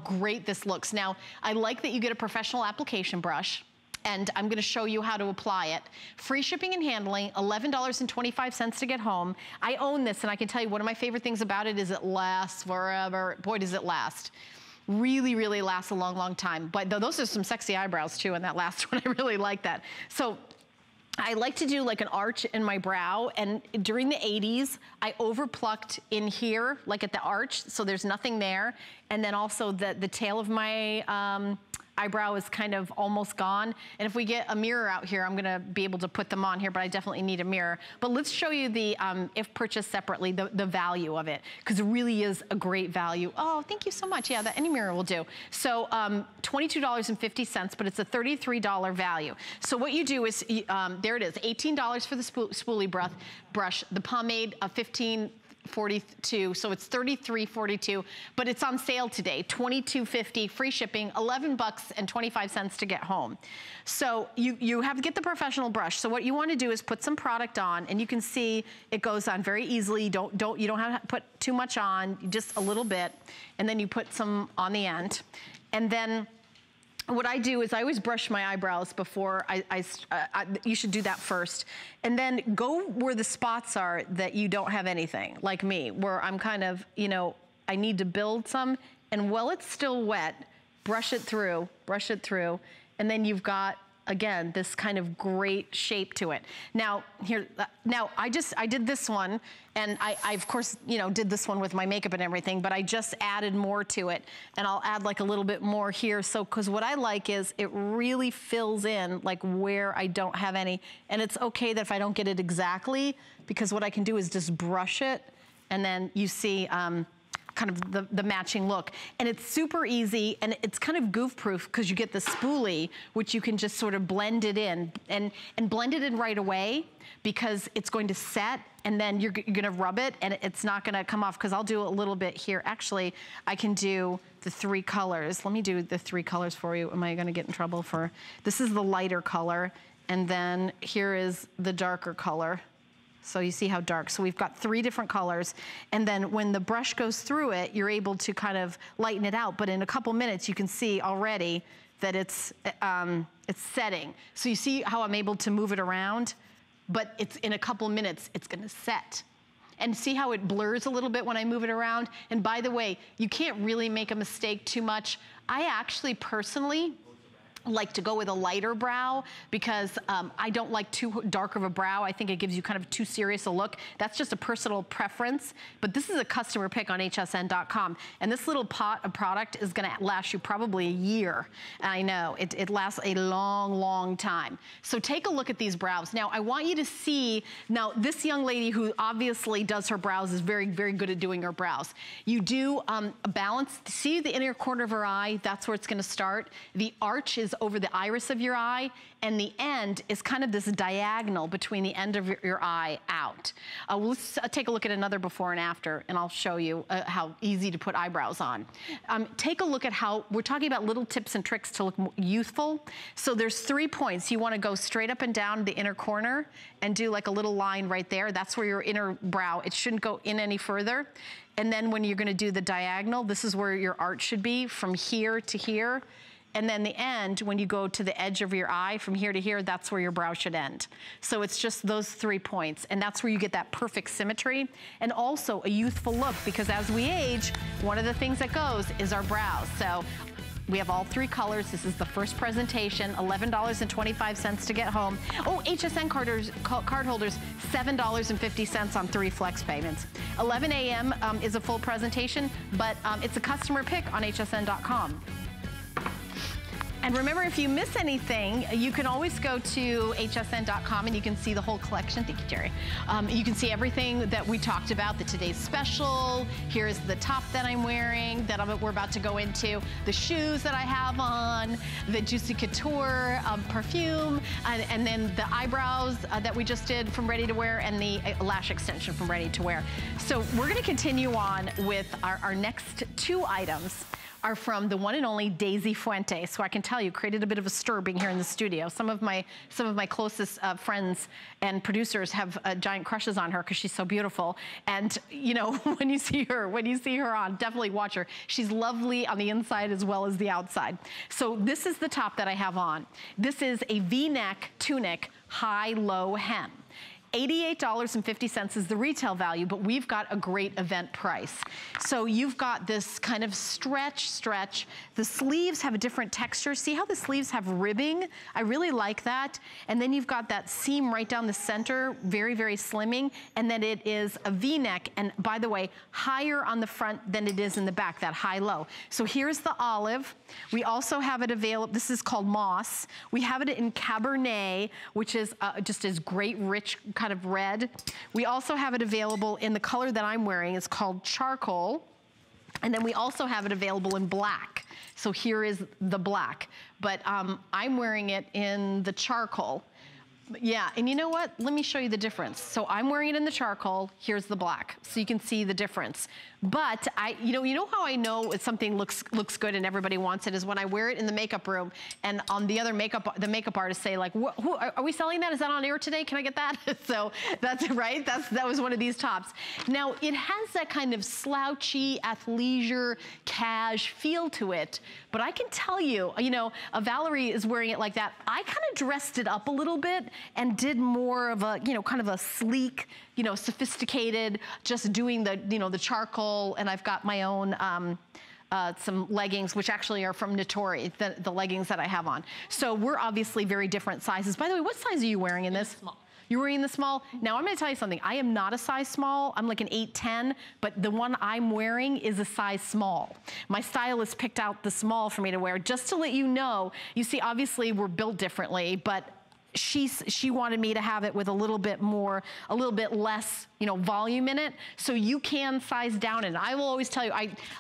[SPEAKER 1] great this looks. Now, I like that you get a professional application brush, and I'm gonna show you how to apply it. Free shipping and handling, $11.25 to get home. I own this, and I can tell you one of my favorite things about it is it lasts forever. Boy, does it last. Really, really lasts a long, long time. But those are some sexy eyebrows too in that last one. I really like that. So I like to do like an arch in my brow, and during the 80s, I overplucked in here, like at the arch, so there's nothing there. And then also the tail of my eyebrow is kind of almost gone. And if we get a mirror out here, I'm gonna be able to put them on here, but I definitely need a mirror. But let's show you the, if purchased separately, the value of it, because it really is a great value. Oh, thank you so much. Yeah, any mirror will do. So $22.50, but it's a $33 value. So what you do is, there it is, $18 for the spoolie brush, the pomade, $15.42, so it's $33.42, but it's on sale today, $22.50, free shipping, $11.25 to get home. So you have to get the professional brush. So what you want to do is put some product on, and you can see it goes on very easily. You don't have to put too much on, just a little bit, and then you put some on the end, and then what I do is I always brush my eyebrows before you should do that first. And then go where the spots are that you don't have anything, like me, where I'm kind of, you know, I need to build some, and while it's still wet, brush it through, and then you've got, again, this kind of great shape to it. Now, I did this one, and I of course, you know, did this one with my makeup and everything, but I just added more to it, and I'll add like a little bit more here. So, because what I like is it really fills in like where I don't have any, and it's okay that if I don't get it exactly, because what I can do is just brush it, and then you see, kind of the matching look. And it's super easy, and it's kind of goof proof because you get the spoolie, which you can just sort of blend it in, and blend it in right away, because it's going to set, and then you're gonna rub it, and it's not gonna come off, because I'll do a little bit here. Actually, I can do the 3 colors. Let me do the 3 colors for you. Am I gonna get in trouble for, this is the lighter color, and then here is the darker color. So you see how dark. So we've got 3 different colors. And then when the brush goes through it, you're able to kind of lighten it out. But in a couple minutes, you can see already that it's setting. So you see how I'm able to move it around? But it's in a couple minutes, it's gonna set. And see how it blurs a little bit when I move it around? And by the way, you can't really make a mistake too much. I actually personally like to go with a lighter brow, because I don't like too dark of a brow. I think it gives you kind of too serious a look. That's just a personal preference, but this is a customer pick on hsn.com. And this little pot of product is gonna last you probably a year. I know, it lasts a long, long time. So take a look at these brows. Now, I want you to see, now this young lady who obviously does her brows is very, very good at doing her brows. You do a balance, see the inner corner of her eye, that's where it's gonna start. The arch is over the iris of your eye, and the end is kind of this diagonal between the end of your eye out. Let's take a look at another before and after, and I'll show you how easy to put eyebrows on. Take a look at how, we're talking about little tips and tricks to look youthful. So there's 3 points. You wanna go straight up and down the inner corner and do like a little line right there. That's where your inner brow, it shouldn't go in any further. And then when you're gonna do the diagonal, this is where your arch should be, from here to here. And then the end, when you go to the edge of your eye, from here to here, that's where your brow should end. So it's just those 3 points, and that's where you get that perfect symmetry, and also a youthful look, because as we age, one of the things that goes is our brows. So we have all 3 colors. This is the first presentation, $11.25 to get home. Oh, HSN card holders, $7.50 on 3 flex payments. 11 a.m. Is a full presentation, but it's a customer pick on hsn.com. And remember, if you miss anything, you can always go to hsn.com and you can see the whole collection. Thank you, Jerry. You can see everything that we talked about, the today's special. Here's the top that I'm wearing that we're about to go into, the shoes that I have on, the Juicy Couture perfume, and then the eyebrows that we just did from Ready to Wear, and the lash extension from Ready to Wear. So we're gonna continue on with our next 2 items. Are from the one and only Daisy Fuentes, who I can tell you created a bit of a stir being here in the studio. Some of my closest friends and producers have giant crushes on her because she's so beautiful. And you know, when you see her on, definitely watch her. She's lovely on the inside as well as the outside. So this is the top that I have on. This is a V-neck tunic, high-low hem. $88.50 is the retail value, but we've got a great event price. So you've got this kind of stretch. The sleeves have a different texture. See how the sleeves have ribbing? I really like that. And then you've got that seam right down the center, very, very slimming. And then it is a V-neck. And by the way, higher on the front than it is in the back, that high-low. So here's the olive. We also have it available. This is called moss. We have it in Cabernet, which is just as great, rich, kind of red. We also have it available in the color that I'm wearing. It's called charcoal. And then we also have it available in black. So here is the black, but I'm wearing it in the charcoal. Yeah, and you know what? Let me show you the difference. So I'm wearing it in the charcoal, here's the black. So you can see the difference. But you know how I know if something looks good and everybody wants it is when I wear it in the makeup room, and on the other the makeup artists say like, who are we selling that? Is that on air today? Can I get that? So that's right. That was one of these tops. Now it has that kind of slouchy athleisure cash feel to it, but I can tell you, Valerie is wearing it like that. I kind of dressed it up a little bit and did more of a, kind of a sleek, sophisticated, just doing the charcoal, and I've got my own some leggings, which actually are from Natori, the leggings that I have on. So we're obviously very different sizes. By the way, what size are you wearing in this? Small. You're wearing the small? Now I'm gonna tell you something. I am not a size small. I'm like an 8'10", but the one I'm wearing is a size small. My stylist picked out the small for me to wear, just to let you know. You see, obviously we're built differently, but she wanted me to have it with a little bit less, volume in it. So you can size down, and I will always tell you,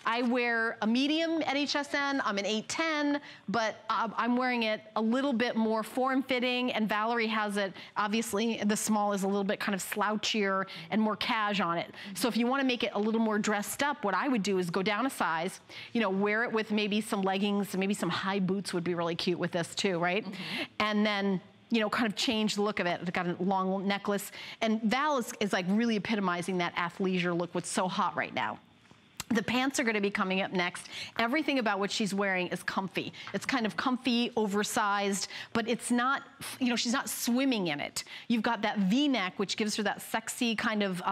[SPEAKER 1] I wear a medium at HSN. I'm an 8'10", but I'm wearing it a little bit more form-fitting, and Valerie has it, obviously, the small is a little bit kind of slouchier and more cash on it. So if you want to make it a little more dressed up, what I would do is go down a size, wear it with maybe some leggings, maybe some high boots would be really cute with this too, right? Mm-hmm. And then kind of change the look of it. It's got a long necklace. And Val is like really epitomizing that athleisure look, what's so hot right now. The pants are gonna be coming up next. Everything about what she's wearing is comfy. It's kind of comfy, oversized, but it's not, she's not swimming in it. You've got that V-neck, which gives her that sexy kind of,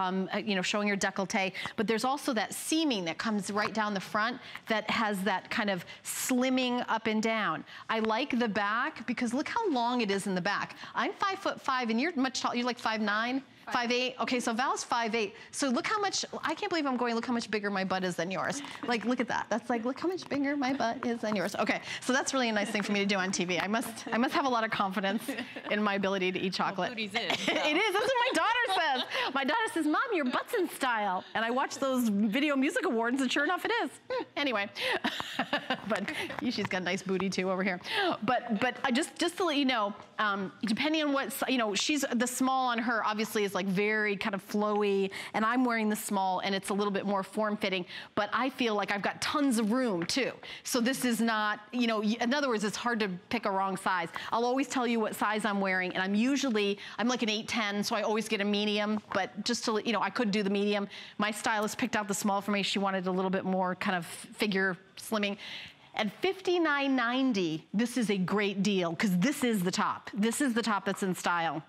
[SPEAKER 1] showing her décolleté, but there's also that seaming that comes right down the front that has that kind of slimming up and down. I like the back because look how long it is in the back. I'm 5'5", and you're much taller, you're like 5'9". 5'8". Okay, so Val's 5'8". So look how much, I can't believe I'm going, look how much bigger my butt is than yours. Like, look at that. That's like, look how much bigger my butt is than yours. Okay, so that's really a nice thing for me to do on TV. I must have a lot of confidence in my ability to eat chocolate.
[SPEAKER 5] Well, booty's in.
[SPEAKER 1] So. It is, that's what my daughter says. My daughter says, Mom, your butt's in style. And I watch those Video Music Awards, and sure enough, it is. Anyway, but she's got a nice booty too over here. But just to let you know, depending on what, she's, the small on her obviously is like very kind of flowy, and I'm wearing the small and it's a little bit more form-fitting, but I feel like I've got tons of room too. So this is not, in other words, it's hard to pick a wrong size. I'll always tell you what size I'm wearing, and I'm like an 8'10", so I always get a medium, but just to, I could do the medium. My stylist picked out the small for me. She wanted a little bit more kind of figure slimming. At $59.90, this is a great deal because this is the top. This is the top that's in style.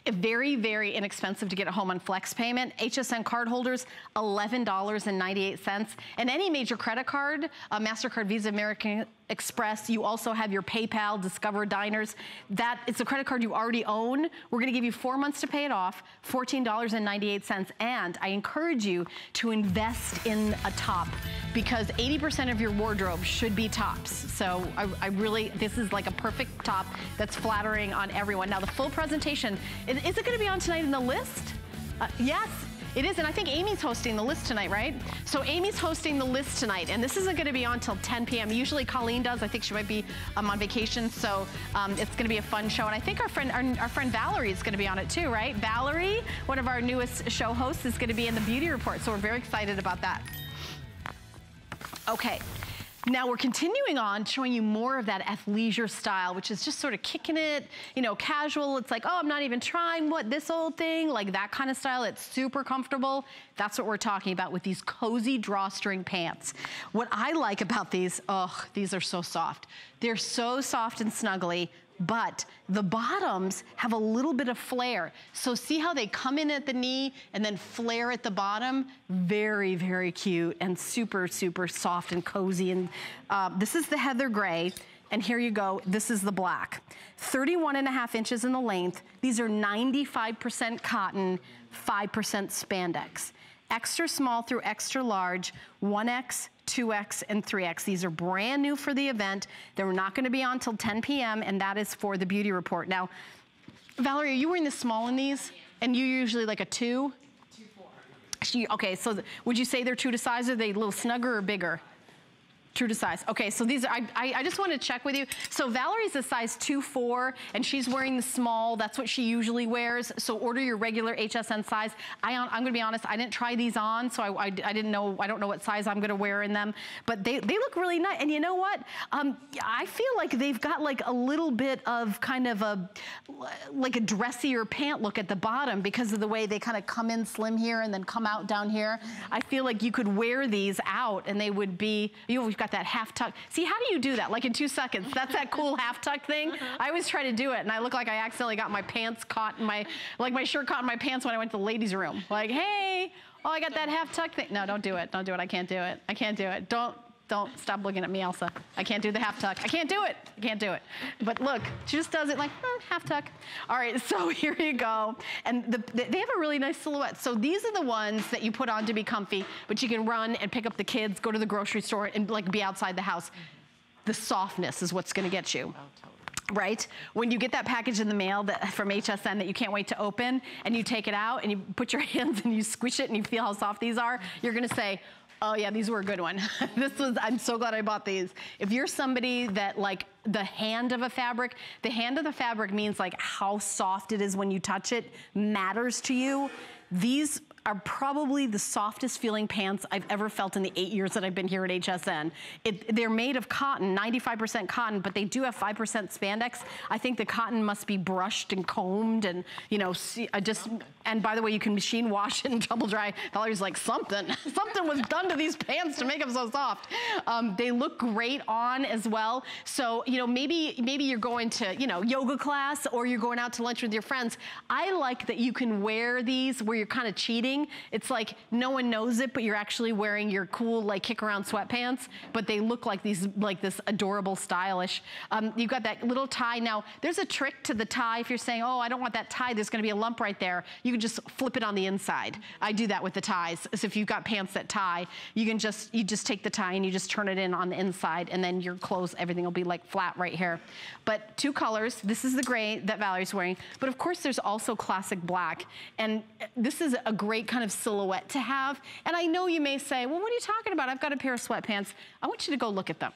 [SPEAKER 1] If very, very inexpensive to get a home on flex payment. HSN card holders, $11.98. And any major credit card, MasterCard, Visa, American Express, you also have your PayPal, Discover, Diners. That, it's a credit card you already own. We're gonna give you 4 months to pay it off, $14.98. And I encourage you to invest in a top because 80% of your wardrobe should be tops. So I really, this is like a perfect top that's flattering on everyone. Now the full presentation, is it gonna be on tonight in the list? Yes. It is, and I think Amy's hosting the list tonight, right? So Amy's hosting the list tonight, and this isn't gonna be on till 10 p.m. Usually Colleen does. I think she might be on vacation, so it's gonna be a fun show. And I think our friend Valerie is gonna be on it too, right? Valerie, one of our newest show hosts, is gonna be in the Beauty Report, so we're very excited about that. Okay. Now we're continuing on showing you more of that athleisure style, which is just sort of kicking it, you know, casual. It's like, oh, I'm not even trying this old thing, like that kind of style. It's super comfortable. That's what we're talking about with these cozy drawstring pants. What I like about these, oh, these are so soft. They're so soft and snuggly, but the bottoms have a little bit of flare. So see how they come in at the knee and then flare at the bottom? Very, very cute and super, super soft and cozy. And this is the heather gray. And here you go, this is the black. 31.5 inches in the length. These are 95% cotton, 5% spandex. Extra small through extra large, 1X, 2X, and 3X. These are brand new for the event. They're not gonna be on till 10 p.m. and that is for the Beauty Report. Now, Valerie, are you wearing the small in these? And you usually like a 2? 2-4. Okay, so would you say they're true to size? Are they a little snugger or bigger? True to size. Okay, so these are, I just want to check with you. So Valerie's a size 2-4, and she's wearing the small. That's what she usually wears. So order your regular HSN size. I'm going to be honest, I didn't try these on, so I didn't know, I don't know what size I'm going to wear in them. But they look really nice. And you know what? I feel like they've got like a little bit of kind of like a dressier pant look at the bottom because of the way they kind of come in slim here and then come out down here. I feel like you could wear these out and they would be, we've got that half tuck. See, how do you do that? Like in 2 seconds. That's that cool half tuck thing. I always try to do it and I look like I accidentally got my pants caught in my, like my shirt caught in my pants when I went to the ladies' room. Like, hey, oh, I got that half tuck thing. No, don't do it. Don't do it. I can't do it. I can't do it. Don't stop looking at me, Elsa. I can't do the half tuck. I can't do it. I can't do it. But look, she just does it like, half tuck. All right, so here you go. And they have a really nice silhouette. So these are the ones that you put on to be comfy, but you can run and pick up the kids, go to the grocery store, and like be outside the house. The softness is what's gonna get you. Right? When you get that package in the mail from HSN that you can't wait to open, and you take it out and you put your hands and you squish it and you feel how soft these are, you're gonna say, oh yeah, these were a good one. I'm so glad I bought these. If you're somebody that like the hand of the fabric means like how soft it is when you touch it matters to you. These are probably the softest feeling pants I've ever felt in the 8 years that I've been here at HSN. They're made of cotton, 95% cotton, but they do have 5% spandex. I think the cotton must be brushed and combed and, you know, and by the way, you can machine wash it and double dry. Valerie's like, something was done to these pants to make them so soft. They look great on as well. So, you know, maybe you're going to, you know, yoga class or you're going out to lunch with your friends. I like that you can wear these where you're kind of cheating. It's like no one knows it, but you're actually wearing your cool like kick around sweatpants, but they look like these, like this adorable stylish. You've got that little tie. Now there's a trick to the tie. If you're saying, oh, I don't want that tie, there's gonna be a lump right there. You can just flip it on the inside. I do that with the ties. So if you've got pants that tie, you just take the tie and you just turn it in on the inside and then your clothes, everything will be like flat right here. But 2 colors. This is the gray that Valerie's wearing, but of course there's also classic black. And this is a great kind of silhouette to have. And I know you may say, well, what are you talking about? I've got a pair of sweatpants. I want you to go look at them.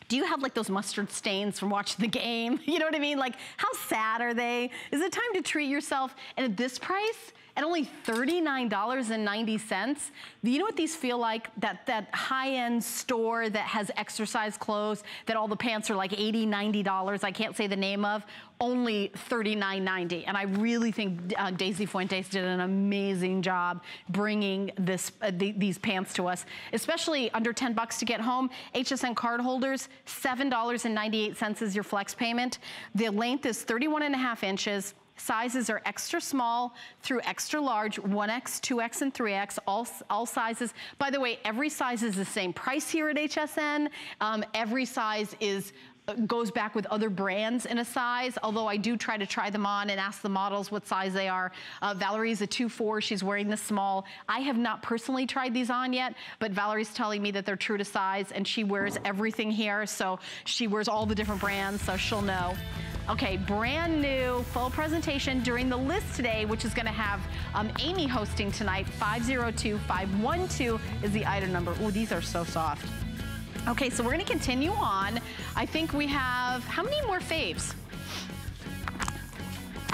[SPEAKER 1] Do you have like those mustard stains from watching the game? You know what I mean? Like, how sad are they? Is it time to treat yourself? And at this price, at only $39.90. You know what these feel like? That high-end store that has exercise clothes, that all the pants are like $80, $90, I can't say the name of, only $39.90. And I really think Daisy Fuentes did an amazing job bringing these pants to us, especially under 10 bucks to get home. HSN card holders, $7.98 is your flex payment. The length is 31.5 inches. Sizes are extra small through extra large, 1X, 2X, and 3X, all sizes. By the way, every size is the same price here at HSN. Every size goes back with other brands in a size, although I do try to try them on and ask the models what size they are. Valerie's a 2-4, she's wearing the small. I have not personally tried these on yet, but Valerie's telling me that they're true to size, and she wears everything here, so she wears all the different brands, so she'll know. Okay, brand new full presentation during the list today, which is gonna have Amy hosting tonight. 502512 is the item number. Oh, these are so soft. Okay, so we're gonna continue on. I think we have, how many more faves?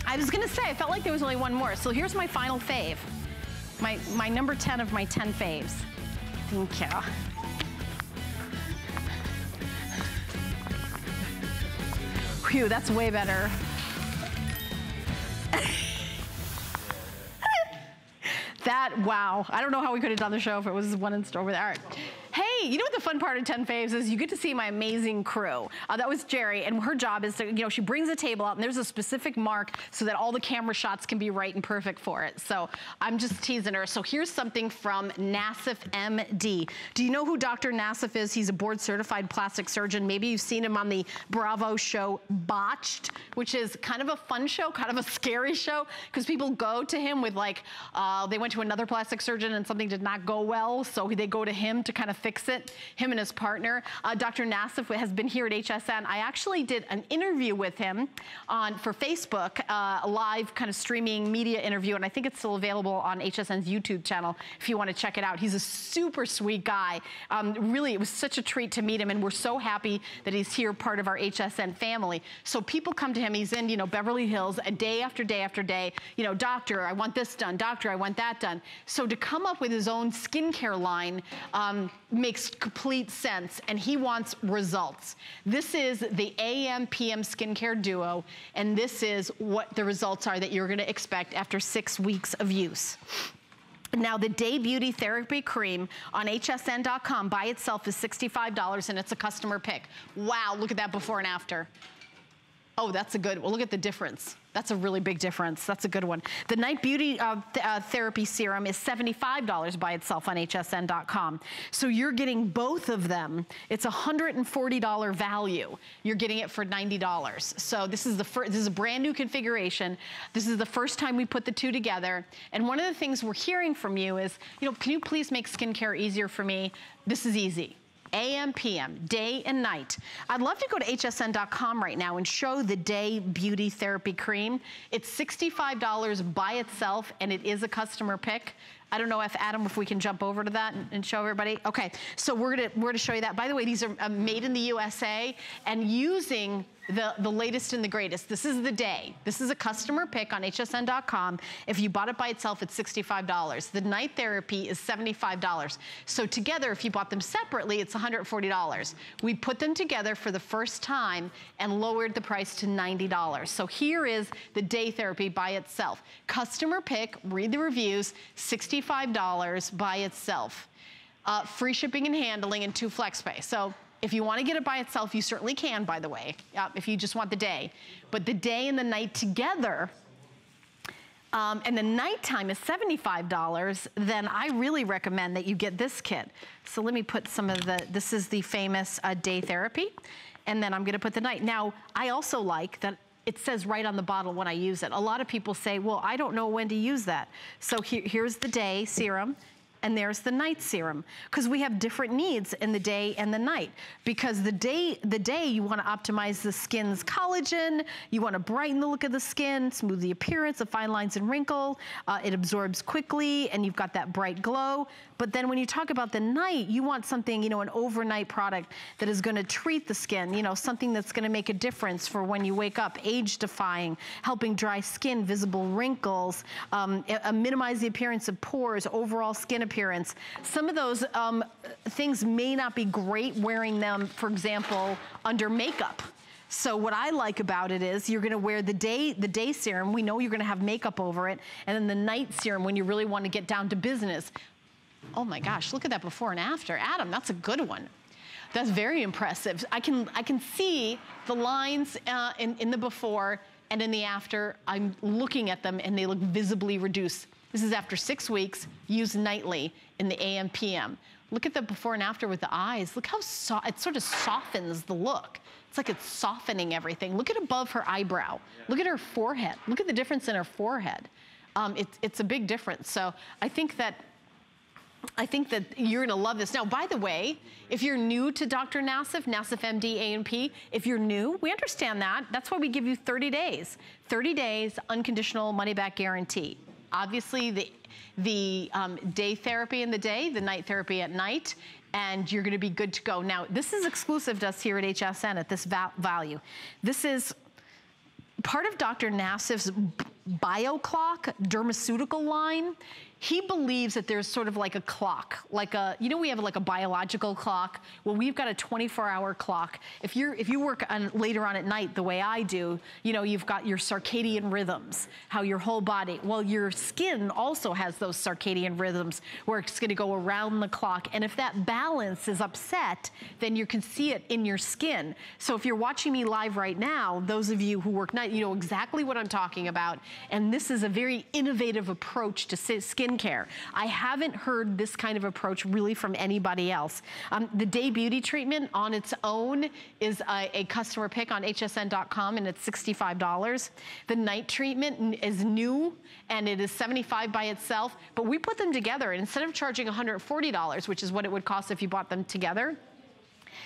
[SPEAKER 1] I was gonna say, I felt like there was only one more. So here's my final fave. My number 10 of my 10 faves. Thank you. Phew, that's way better. Wow. I don't know how we could have done the show if it was one in store over there. All right. Hey, you know what the fun part of 10 Faves is? You get to see my amazing crew. That was Jerry, and her job is to, you know, she brings a table out, and there's a specific mark so that all the camera shots can be right and perfect for it. So I'm just teasing her. So here's something from Nassif MD. Do you know who Dr. Nassif is? He's a board-certified plastic surgeon. Maybe you've seen him on the Bravo show Botched, which is kind of a fun show, kind of a scary show, because people go to him with like, they went to another plastic surgeon and something did not go well, so they go to him to kind of fix it, him and his partner. Dr. Nassif has been here at HSN. I actually did an interview with him for Facebook, a live kind of streaming media interview, and I think it's still available on HSN's YouTube channel if you want to check it out. He's a super sweet guy. Really, it was such a treat to meet him, and we're so happy that he's here, part of our HSN family. So people come to him, he's in, you know, Beverly Hills, a day after day after day, you know, doctor, I want this done, doctor, I want that done. So to come up with his own skincare line makes complete sense, and he wants results. This is the AM PM skincare duo, and this is what the results are that you're gonna expect after 6 weeks of use. Now, the Day Beauty Therapy Cream on hsn.com by itself is $65, and it's a customer pick. Wow, look at that before and after. Oh, that's a good, well, look at the difference. That's a really big difference. That's a good one. The Night Beauty Therapy Serum is $75 by itself on hsn.com. So you're getting both of them. It's a $140 value. You're getting it for $90. So this is this is a brand new configuration. This is the first time we put the two together. And one of the things we're hearing from you is, you know, can you please make skincare easier for me? This is easy. AM, PM, day and night. I'd love to go to hsn.com right now and show the Day Beauty Therapy Cream. It's $65 by itself, and it is a customer pick. I don't know if, Adam, if we can jump over to that and show everybody. Okay, so we're gonna show you that. By the way, these are made in the USA and using the latest and the greatest. This is the Day. This is a customer pick on hsn.com. If you bought it by itself, it's $65. The Night Therapy is $75. So together, if you bought them separately, it's $140. We put them together for the first time and lowered the price to $90. So here is the Day Therapy by itself. Customer pick, read the reviews, $65 by itself. Free shipping and handling and 2 flex pay. So if you want to get it by itself, you certainly can, by the way, if you just want the day. But the day and the night together, and the nighttime is $75, then I really recommend that you get this kit. So let me put some of this is the famous Day Therapy, and then I'm gonna put the night. Now, I also like that it says right on the bottle when I use it. A lot of people say, well, I don't know when to use that. So here's the Day Serum. and there's the night serum, because we have different needs in the day and the night. Because the day you want to optimize the skin's collagen, you want to brighten the look of the skin, smooth the appearance of fine lines and wrinkle, it absorbs quickly, and you've got that bright glow. But then when you talk about the night, you want something, you know, an overnight product that is going to treat the skin, you know, something that's going to make a difference for when you wake up, age-defying, helping dry skin, visible wrinkles, minimize the appearance of pores, overall skin appearance. Some of those things may not be great wearing them, for example, under makeup. So what I like about it is you're gonna wear the day serum, we know you're gonna have makeup over it, and then the night serum when you really wanna get down to business. Oh my gosh, look at that before and after. Adam, that's a good one. That's very impressive. I can see the lines in the before and in the after. I'm looking at them and they look visibly reduced. This is after 6 weeks, used nightly in the AM, PM. Look at the before and after with the eyes. Look how it sort of softens the look. It's like it's softening everything. Look at above her eyebrow. Look at her forehead. Look at the difference in her forehead. It's a big difference. So I think that you're gonna love this. Now, by the way, if you're new to Dr. Nassif, Nassif MD A&P, if you're new, we understand that. That's why we give you 30 days. 30 days, unconditional money-back guarantee. Obviously, the day therapy in the day, the night therapy at night, and you're gonna be good to go. Now, this is exclusive to us here at HSN at this value. This is part of Dr. Nassif's BioClock dermaceutical line. He believes that there's sort of like a clock, like a, you know, we have like a biological clock. Well, we've got a 24-hour clock. If you work later on at night the way I do, you know, you've got your circadian rhythms, how your whole body, well, your skin also has those circadian rhythms where it's gonna go around the clock. And if that balance is upset, then you can see it in your skin. So if you're watching me live right now, those of you who work night, you know exactly what I'm talking about. And this is a very innovative approach to skin care. I haven't heard this kind of approach really from anybody else. The Day Beauty treatment on its own is a customer pick on hsn.com, and it's $65. The night treatment is new and it is $75 by itself, but we put them together, and instead of charging $140, which is what it would cost if you bought them together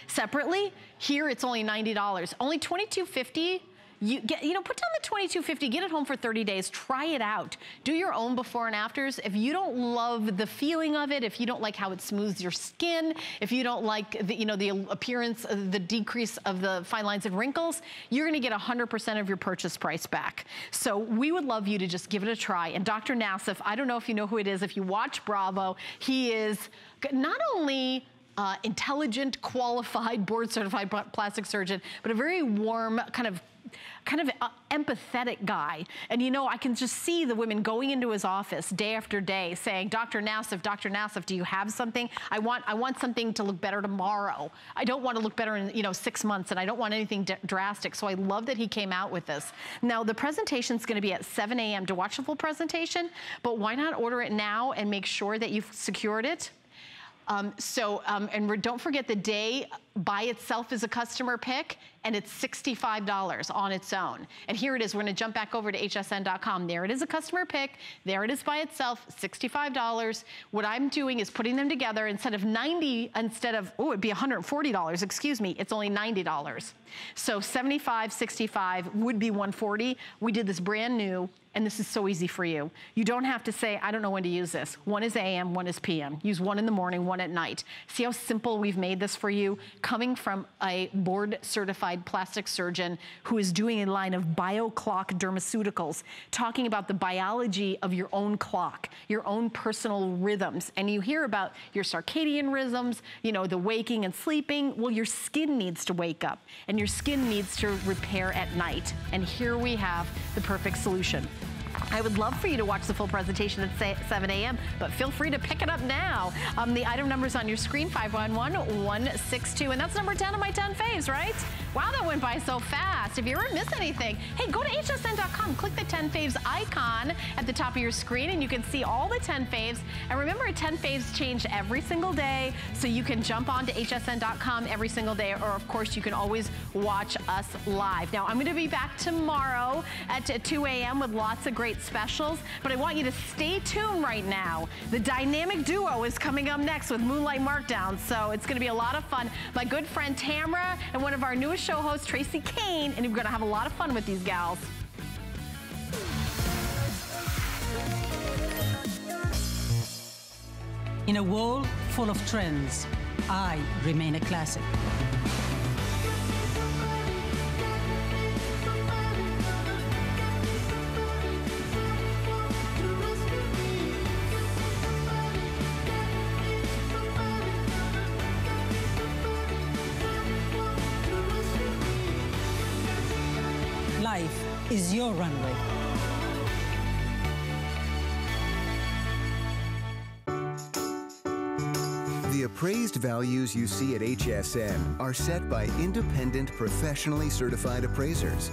[SPEAKER 1] separately, here it's only $90. Only $22.50. You know, put down the $22.50, get it home for 30 days, try it out. Do your own before and afters. If you don't love the feeling of it, if you don't like how it smooths your skin, if you don't like the, you know, the appearance, the decrease of the fine lines and wrinkles, you're gonna get 100% of your purchase price back. So we would love you to just give it a try. And Dr. Nassif, I don't know if you know who it is, if you watch Bravo, he is not only intelligent, qualified, board-certified plastic surgeon, but a very warm, kind of empathetic guy. And you know, I can just see the women going into his office day after day saying, Dr. Nassif, do you have something? I want something to look better tomorrow. I don't want to look better in, you know, 6 months, and I don't want anything drastic. So I love that he came out with this. Now, the presentation's gonna be at 7 a.m. to watch the full presentation, but why not order it now and make sure that you've secured it? And don't forget, the day by itself is a customer pick, and it's $65 on its own. And here it is. We're going to jump back over to hsn.com. There it is, a customer pick. There it is by itself, $65. What I'm doing is putting them together. Instead of it'd be $140, excuse me, it's only $90. So 75, 65 would be $140. We did this brand new, and this is so easy for you. You don't have to say, I don't know when to use this. One is AM, one is PM. Use one in the morning, one at night. See how simple we've made this for you? Coming from a board-certified plastic surgeon who is doing a line of BioClock dermaceuticals, talking about the biology of your own clock, your own personal rhythms. And you hear about your circadian rhythms, you know, the waking and sleeping. Well, your skin needs to wake up, and your skin needs to repair at night. And here we have the perfect solution. I would love for you to watch the full presentation at 7 a.m., but feel free to pick it up now. The item number's on your screen, 511162, and that's number 10 of my 10 faves, right? Wow, that went by so fast. If you ever miss anything, hey, go to hsn.com, click the 10 faves icon at the top of your screen, and you can see all the 10 faves. And remember, 10 faves change every single day, so you can jump on to hsn.com every single day, or of course, you can always watch us live. Now, I'm going to be back tomorrow at 2 a.m. with lots of great specials, but I want you to stay tuned right now. The dynamic duo is coming up next with Moonlight Markdown, so it's going to be a lot of fun. My good friend Tamara and one of our newest show hosts, Tracy Kane, and we're going to have a lot of fun with these gals.
[SPEAKER 5] In a world full of trends, I remain a classic. Life is your runway.
[SPEAKER 6] The appraised values you see at HSN are set by independent, professionally certified appraisers.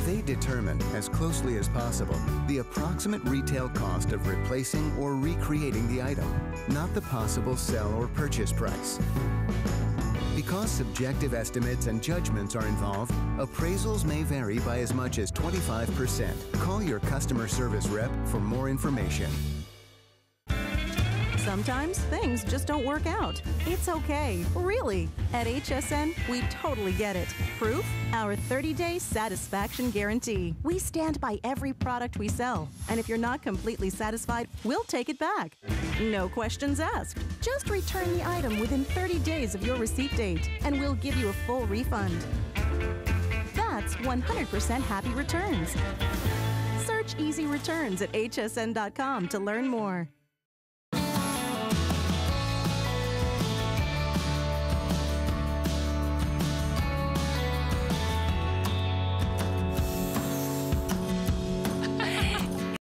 [SPEAKER 6] They determine, as closely as possible, the approximate retail cost of replacing or recreating the item, not the possible sell or purchase price. Because subjective estimates and judgments are involved, appraisals may vary by as much as 25%. Call your customer service rep for more information.
[SPEAKER 7] Sometimes things just don't work out. It's okay, really. At HSN, we totally get it. Proof? Our 30-day satisfaction guarantee. We stand by every product we sell. And if you're not completely satisfied, we'll take it back. No questions asked. Just return the item within 30 days of your receipt date, and we'll give you a full refund. That's 100% happy returns. Search Easy Returns at hsn.com to learn more.